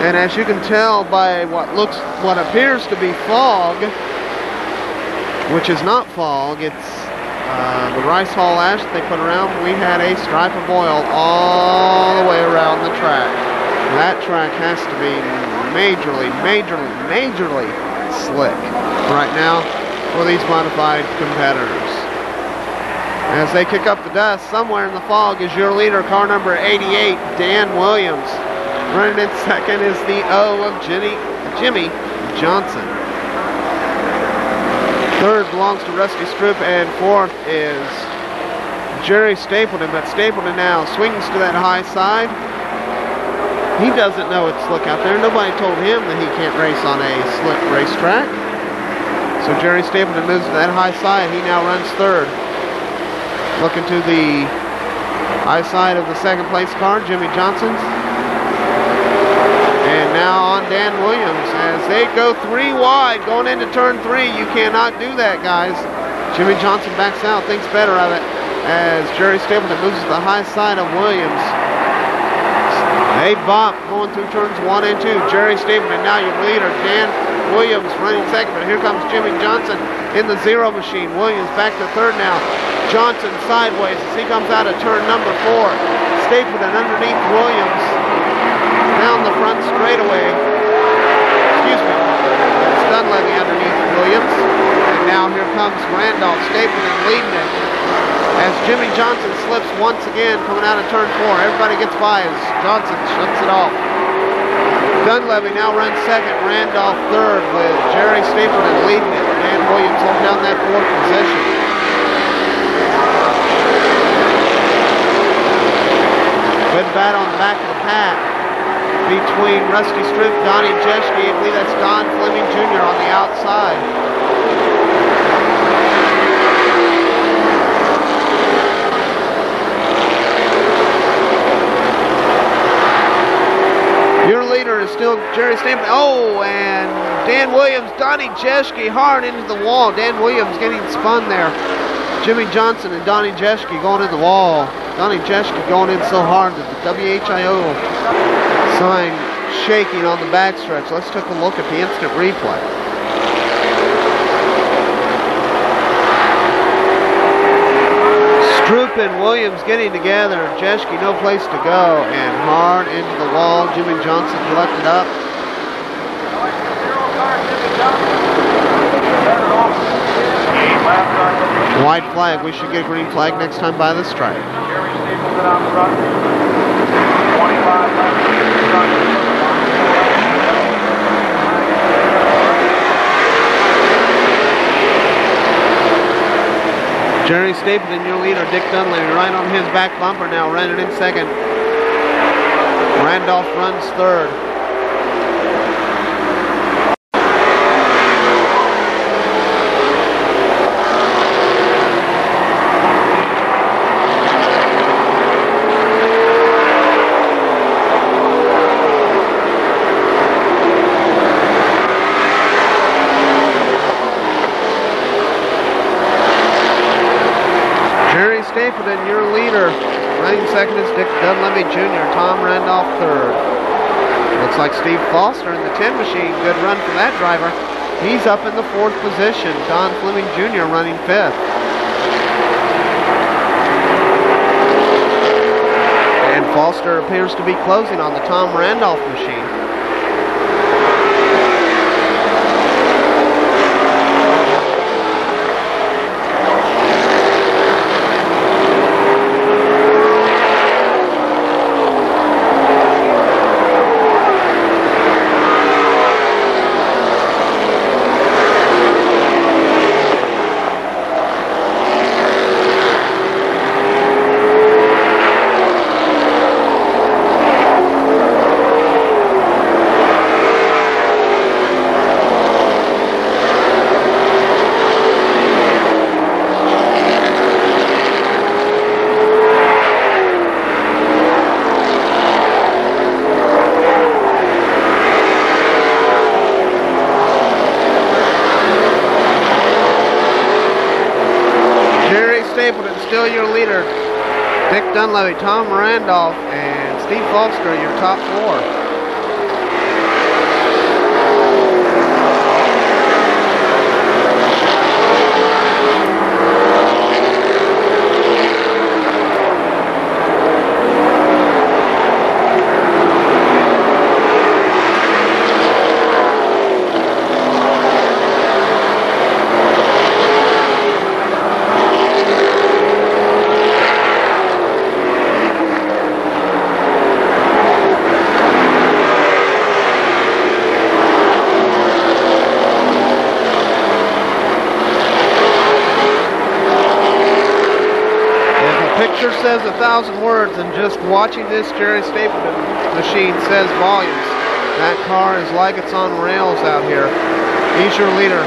And as you can tell by what appears to be fog, which is not fog, it's the rice hull ash that they put around. We had a stripe of oil all the way around the track. That track has to be majorly slick right now for these modified competitors. As they kick up the dust, somewhere in the fog is your leader, car number 88, Dan Williams. Running in second is the O of Jimmy Johnson. Third belongs to Rusty Stroop, and fourth is Jerry Stapleton. But Stapleton now swings to that high side. He doesn't know it's slick out there. Nobody told him that he can't race on a slick racetrack. So Jerry Stapleton moves to that high side. He now runs third. Looking to the high side of the second place car, Jimmy Johnson. And now on Dan Williams as they go 3 wide going into turn 3. You cannot do that, guys. Jimmy Johnson backs out, thinks better of it as Jerry Stapleton moves to the high side of Williams. They bop going through turns 1 and 2. Jerry Stapleton now your leader. Dan Williams running second, but here comes Jimmy Johnson in the 0 machine. Williams back to third now. Johnson sideways as he comes out of turn number 4. Stapleton underneath Williams. Down the front straightaway. Excuse me. It's Dunleavy underneath Williams. And now here comes Randolph. Stapleton leading it as Jimmy Johnson slips once again coming out of turn 4. Everybody gets by as Johnson shuts it off. Dunleavy now runs second. Randolph third with Jerry Stapleton leading it. Dan Williams holding down that 4th position. Good bat on the back of the pack between Rusty Stroop, Donnie Jeschke. I believe that's Don Fleming Jr. on the outside. Your leader is still Jerry Stapleton. Oh, and Dan Williams, Donnie Jeschke hard into the wall. Dan Williams getting spun there. Jimmy Johnson and Donnie Jeschke going in the wall. Donnie Jeschke going in so hard that the WHIO sign shaking on the backstretch. Let's take a look at the instant replay. Stroop Bumping, Williams getting together. Jeschke, no place to go. And hard into the wall. Jimmy Johnson left it up. White flag. We should get a green flag next time by the stripe. Jerry Stapleton, your leader. Dick Dunleavy right on his back bumper now, running in second. Randolph runs third. Stapleton, your leader. Running second is Dick Dunleavy Jr., Tom Randolph third. Looks like Steve Foster in the 10 machine. Good run for that driver. He's up in the 4th position. Don Fleming Jr. running 5th. And Foster appears to be closing on the Tom Randolph machine. Still your leader, Dick Dunleavy, Tom Randolph, and Steve Foster, your top 4. Picture says 1,000 words, and just watching this Jerry Stapleton machine says volumes. That car is like it's on rails out here. He's your leader.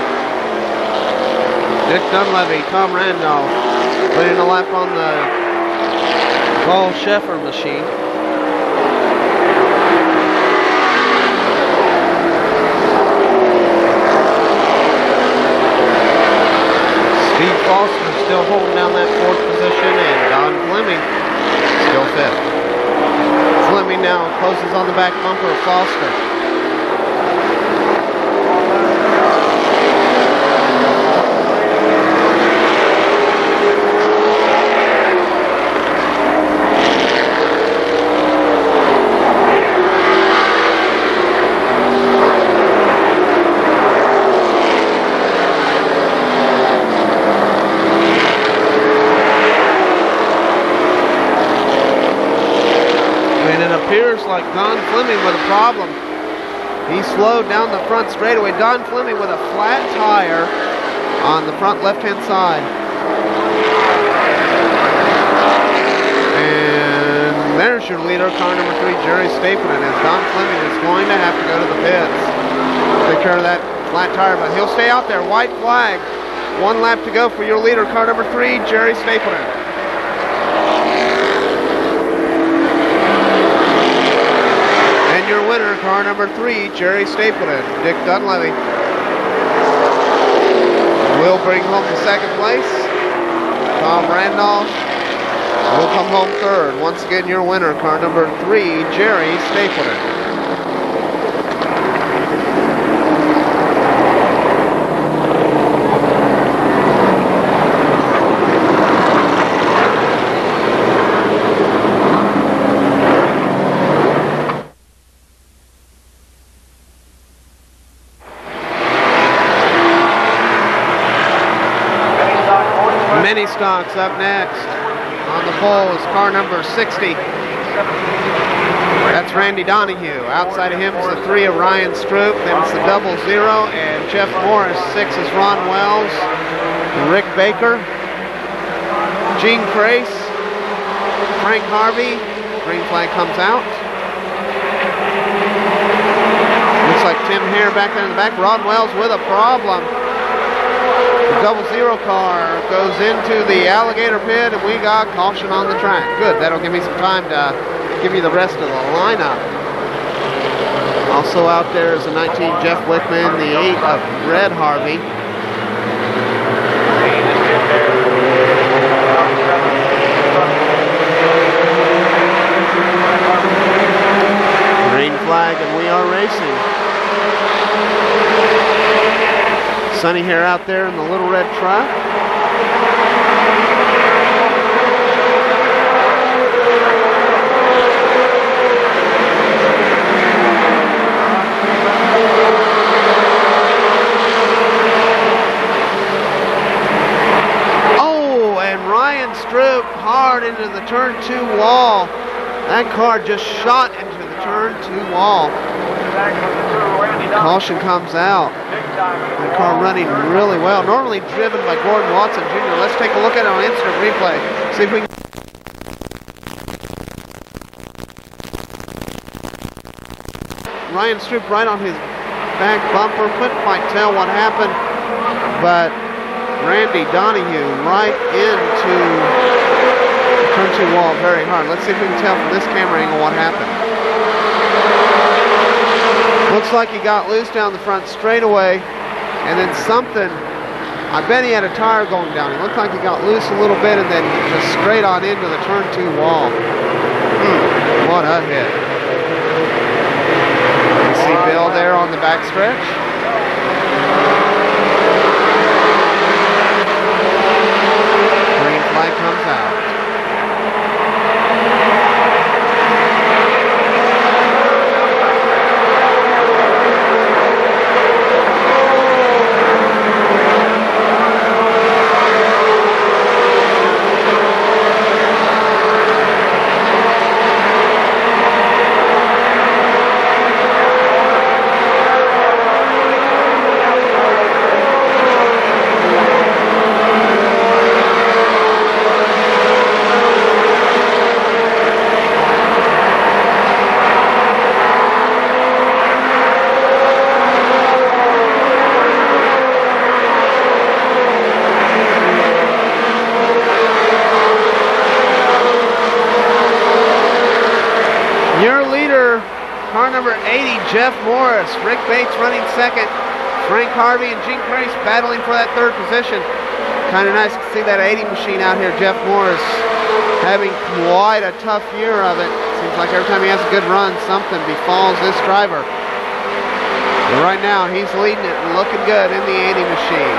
Dick Dunleavy, Tom Randolph, putting a lap on the Paul Sheffer machine. Steve Foster still holding down that 4th position, and Don Fleming still 5th. Fleming now closes on the back bumper of Foster. Appears like Don Fleming with a problem. He slowed down the front straightaway. Don Fleming with a flat tire on the front left-hand side. And there's your leader, car number 3, Jerry Stapleton, as Don Fleming is going to have to go to the pits. Take care of that flat tire, but he'll stay out there. White flag. 1 lap to go for your leader, car number 3, Jerry Stapleton. Your winner, car number 3, Jerry Stapleton. Dick Dunleavy will bring home the 2nd place. Tom Randolph will come home 3rd. Once again, your winner, car number 3, Jerry Stapleton. Mini Stocks up next. On the pole is car number 60. That's Randy Donahue. Outside of him is the 3 of Ryan Stroop. Then it's the 00 and Jeff Morris. 6 is Ron Wells, Rick Baker, Gene Crace, Frank Harvey. Green flag comes out. Looks like Tim Hare back there in the back. Ron Wells with a problem. The 00 car goes into the alligator pit, and we got caution on the track. Good, that'll give me some time to give you the rest of the lineup. Also out there is the 19 Jeff Wickman, the 8 of Red Harvey. Green flag, and we are racing. Sonny Hare out there in the little red truck. Oh, and Ryan Stroop hard into the turn 2 wall. That car just shot into the turn 2 wall. Caution comes out. The car running really well. Normally driven by Gordon Watson Jr. Let's take a look at it on instant replay. See if we can. Ryan Stroop right on his back bumper. Couldn't quite tell what happened, but Randy Donahue right into the turn 2 wall very hard. Let's see if we can tell from this camera angle what happened. Looks like he got loose down the front straightaway, and then something, I bet he had a tire going down. It looked like he got loose a little bit and then just straight on into the turn 2 wall. What a hit. You see Bill there on the back stretch. Green flag comes out. Jeff Morris, Rick Bates running second, Frank Harvey and Gene Crace battling for that 3rd position. Kind of nice to see that 80 machine out here. Jeff Morris having quite a tough year of it. Seems like every time he has a good run, something befalls this driver. But right now, he's leading it and looking good in the 80 machine.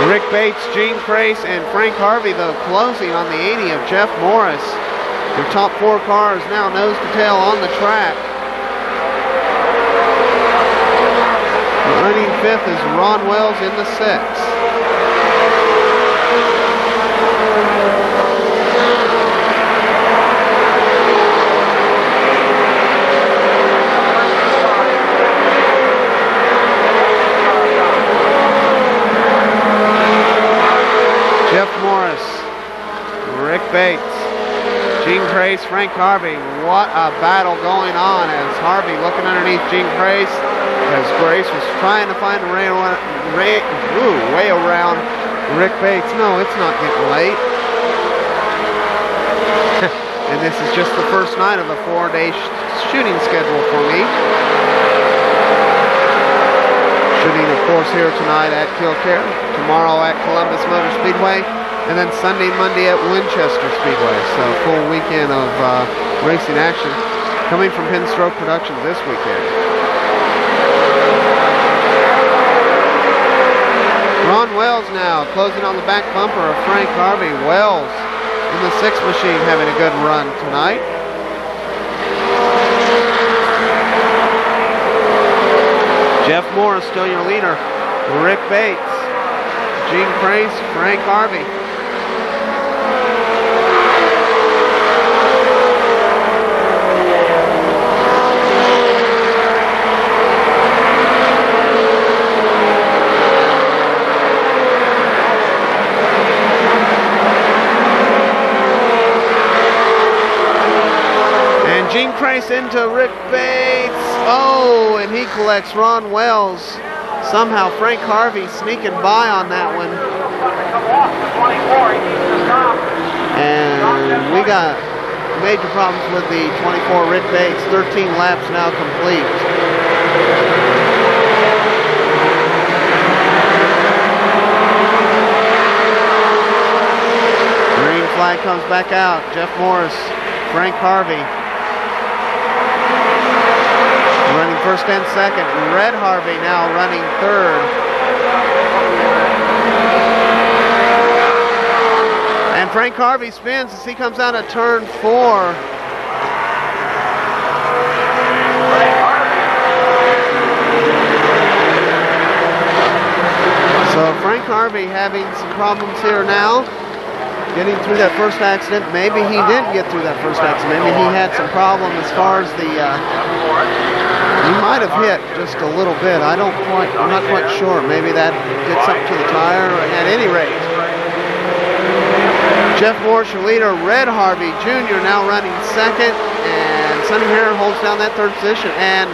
Rick Bates, Gene Crace, and Frank Harvey, though, closing on the 80 of Jeff Morris. The top 4 cars now nose to tail on the track. Running 5th is Ron Wells in the 6th. Jeff Morris, Rick Bates, Gene Crace, Frank Harvey. What a battle going on as Harvey looking underneath Gene Crace as Grace was trying to find a way around Rick Bates. No, it's not getting late. And this is just the first night of the 4-day shooting schedule for me. Shooting, of course, here tonight at Kare, tomorrow at Columbus Motor Speedway, and then Sunday, Monday at Winchester Speedway. So full weekend of racing action coming from Penstroke Productions this weekend. Ron Wells now closing on the back bumper of Frank Harvey. Wells in the 6th machine having a good run tonight. Jeff Morris still your leader. Rick Bates, Gene Crace, Frank Harvey. And Gene Crace into Rick Bates. Oh, and he collects Ron Wells. Somehow Frank Harvey sneaking by on that one. And we got major problems with the 24 Rick Bates. 13 laps now complete. Green flag comes back out. Jeff Morris, Frank Harvey. Running first and second. Red Harvey now running third. And Frank Harvey spins as he comes out of turn 4. So Frank Harvey having some problems here now. Getting through that first accident. Maybe he didn't get through that first accident. Maybe he had some problem as far as the he might have hit just a little bit. I'm not quite sure. Maybe that did something to the tire. At any rate, Jeff Morris, your leader. Red Harvey Jr. now running second, and Sonny Hare holds down that third position. And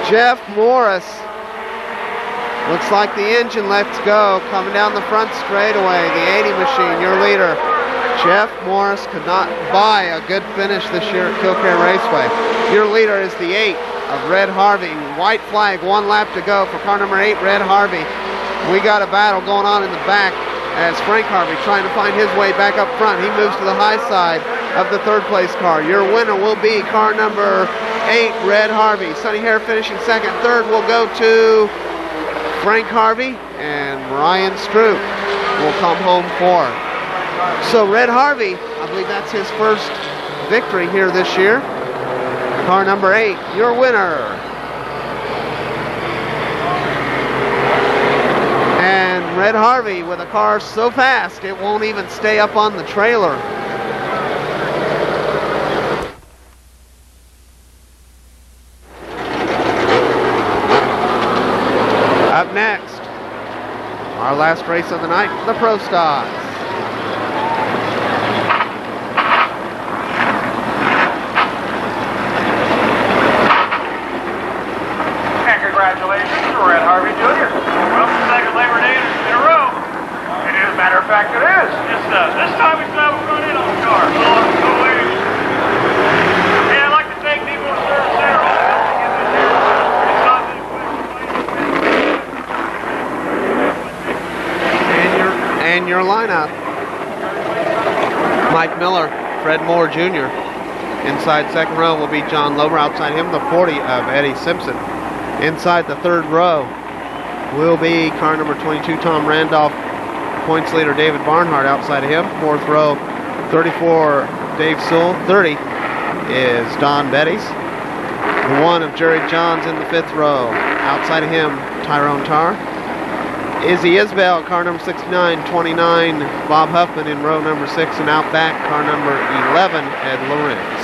Jeff Morris, looks like the engine lets go, coming down the front straightaway. The 80 machine, your leader. Jeff Morris could not buy a good finish this year at Kare Raceway. Your leader is the 8 of Red Harvey. White flag, 1 lap to go for car number 8, Red Harvey. We got a battle going on in the back as Frank Harvey trying to find his way back up front. He moves to the high side of the third place car. Your winner will be car number 8, Red Harvey. Sonny Hare finishing second. Third will go to Frank Harvey, and Ryan Stroop will come home fourth. So Red Harvey, I believe that's his first victory here this year. Car number 8, your winner. And Red Harvey with a car so fast it won't even stay up on the trailer. Up next, our last race of the night, the Pro Stocks. And congratulations to Red Harvey Jr. Well, the second Labor Day in a row. And as a matter of fact, it is. Just this time we still have a front end on the car. So ladies. Yeah, I'd like to thank people in the service center all helping get this here. And your lineup: Mike Miller, Fred Moore Jr. Inside second row will be John Lober. Outside him, the 40 of Eddie Simpson. Inside the third row will be car number 22, Tom Randolph. Points leader David Barnhart. Outside of him, fourth row, 34, Dave Sewell. 30 is Don Betty's. The 1 of Jerry Johns in the fifth row. Outside of him, Tyrone Tarr. Izzy Isbell, car number 69, 29, Bob Huffman in row number 6, and out back, car number 11, Ed Lorenz.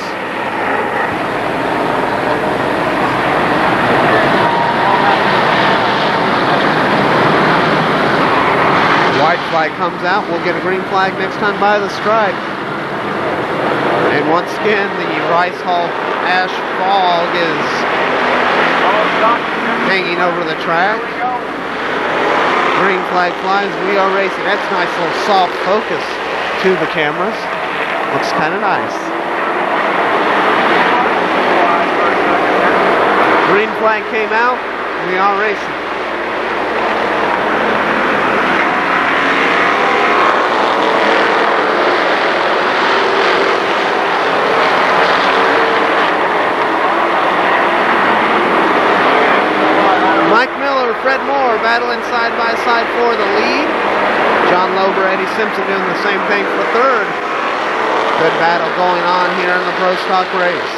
White flag comes out, we'll get a green flag next time by the stripe. And once again, the Rice Hall ash fog is hanging over the track. Green flag flies, we are racing. That's a nice little soft focus to the cameras. Looks kind of nice. Green flag came out, we are racing. Fred Moore battling side by side for the lead. John Lober, Eddie Simpson doing the same thing for third. Good battle going on here in the Pro Stock race.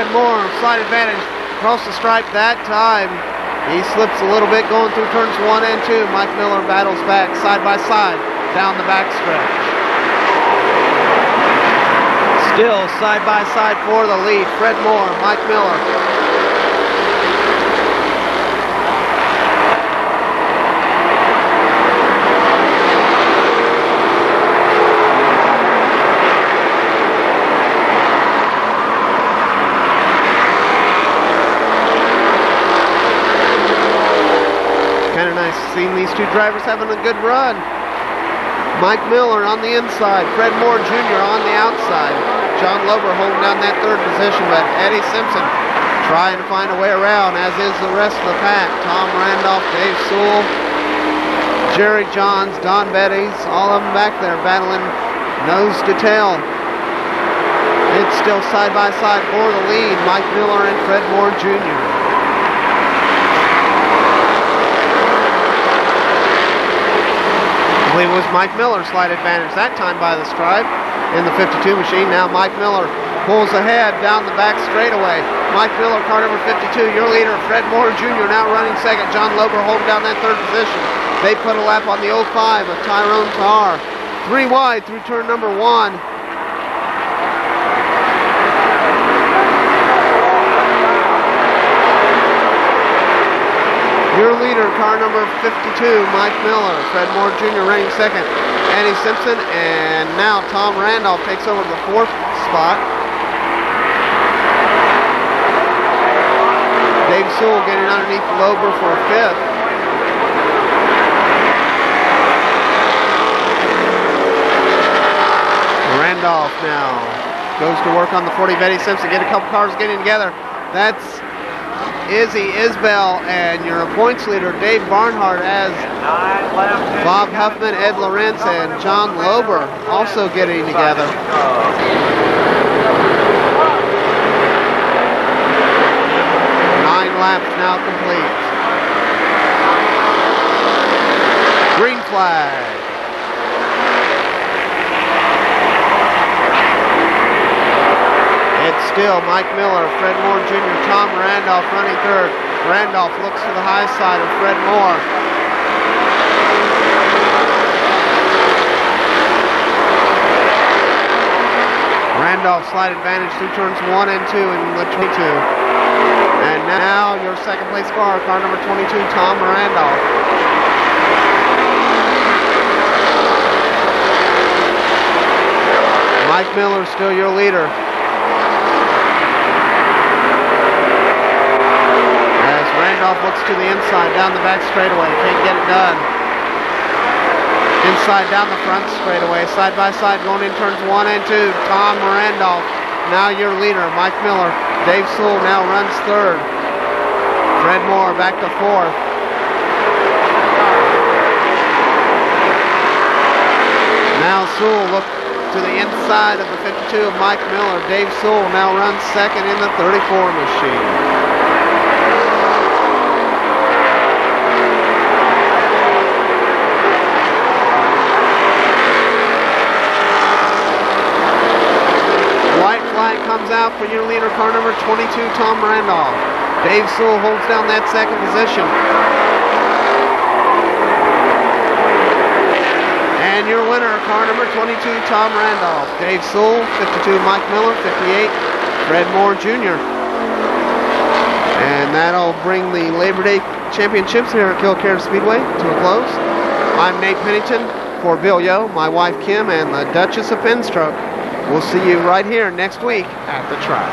Fred Moore, slight advantage, across the stripe that time. He slips a little bit going through turns 1 and 2. Mike Miller battles back side by side down the back stretch. Still side by side for the lead. Fred Moore, Mike Miller. Kind of nice seeing these two drivers having a good run. Mike Miller on the inside, Fred Moore Jr. on the outside. John Lober holding down that third position, but Eddie Simpson trying to find a way around, as is the rest of the pack. Tom Randolph, Dave Sewell, Jerry Johns, Don Betties, all of them back there battling nose to tail. It's still side by side for the lead, Mike Miller and Fred Moore Jr. I believe it was Mike Miller slight advantage that time by the stripe in the 52 machine. Now Mike Miller pulls ahead down the back straightaway. Mike Miller, car number 52, your leader, Fred Moore Jr. now running second. John Lober holding down that third position. They put a lap on the 05 of Tyrone Tarr. 3 wide through turn number 1. Your leader, car number 52, Mike Miller. Fred Moore Jr. running second. Eddie Simpson, and now Tom Randolph takes over the 4th spot. Dave Sewell getting underneath Lober for 5th. Randolph now goes to work on the 40 of Eddie Simpson. Get a couple cars getting together. That's Izzy Isbell, and your points leader, Dave Barnhart, as Bob Huffman, Ed Lawrence, and John Lober also getting together. 9 laps now complete. Green flag. It's still Mike Miller, Fred Moore Jr., Tom Randolph running third. Randolph looks to the high side of Fred Moore. Randolph slight advantage through turns 1 and 2 in the 22. And now your second place car number 22, Tom Randolph. Mike Miller still your leader. Randolph looks to the inside, down the back straightaway, can't get it done. Inside, down the front straightaway, side by side, going in turns 1 and 2. Tom Randolph, now your leader, Mike Miller. Dave Sewell now runs third. Fred Moore back to 4th. Now Sewell look to the inside of the 52 of Mike Miller. Dave Sewell now runs second in the 34 machine. Comes out for your leader, car number 22, Tom Randolph. Dave Sewell holds down that second position. And your winner, car number 22, Tom Randolph. Dave Sewell, 52, Mike Miller, 58, Fred Moore Jr. And that'll bring the Labor Day Championships here at Kare Speedway to a close. I'm Nate Pennington for Bill Yo, my wife Kim, and the Duchess of Penstroke. We'll see you right here next week at the track.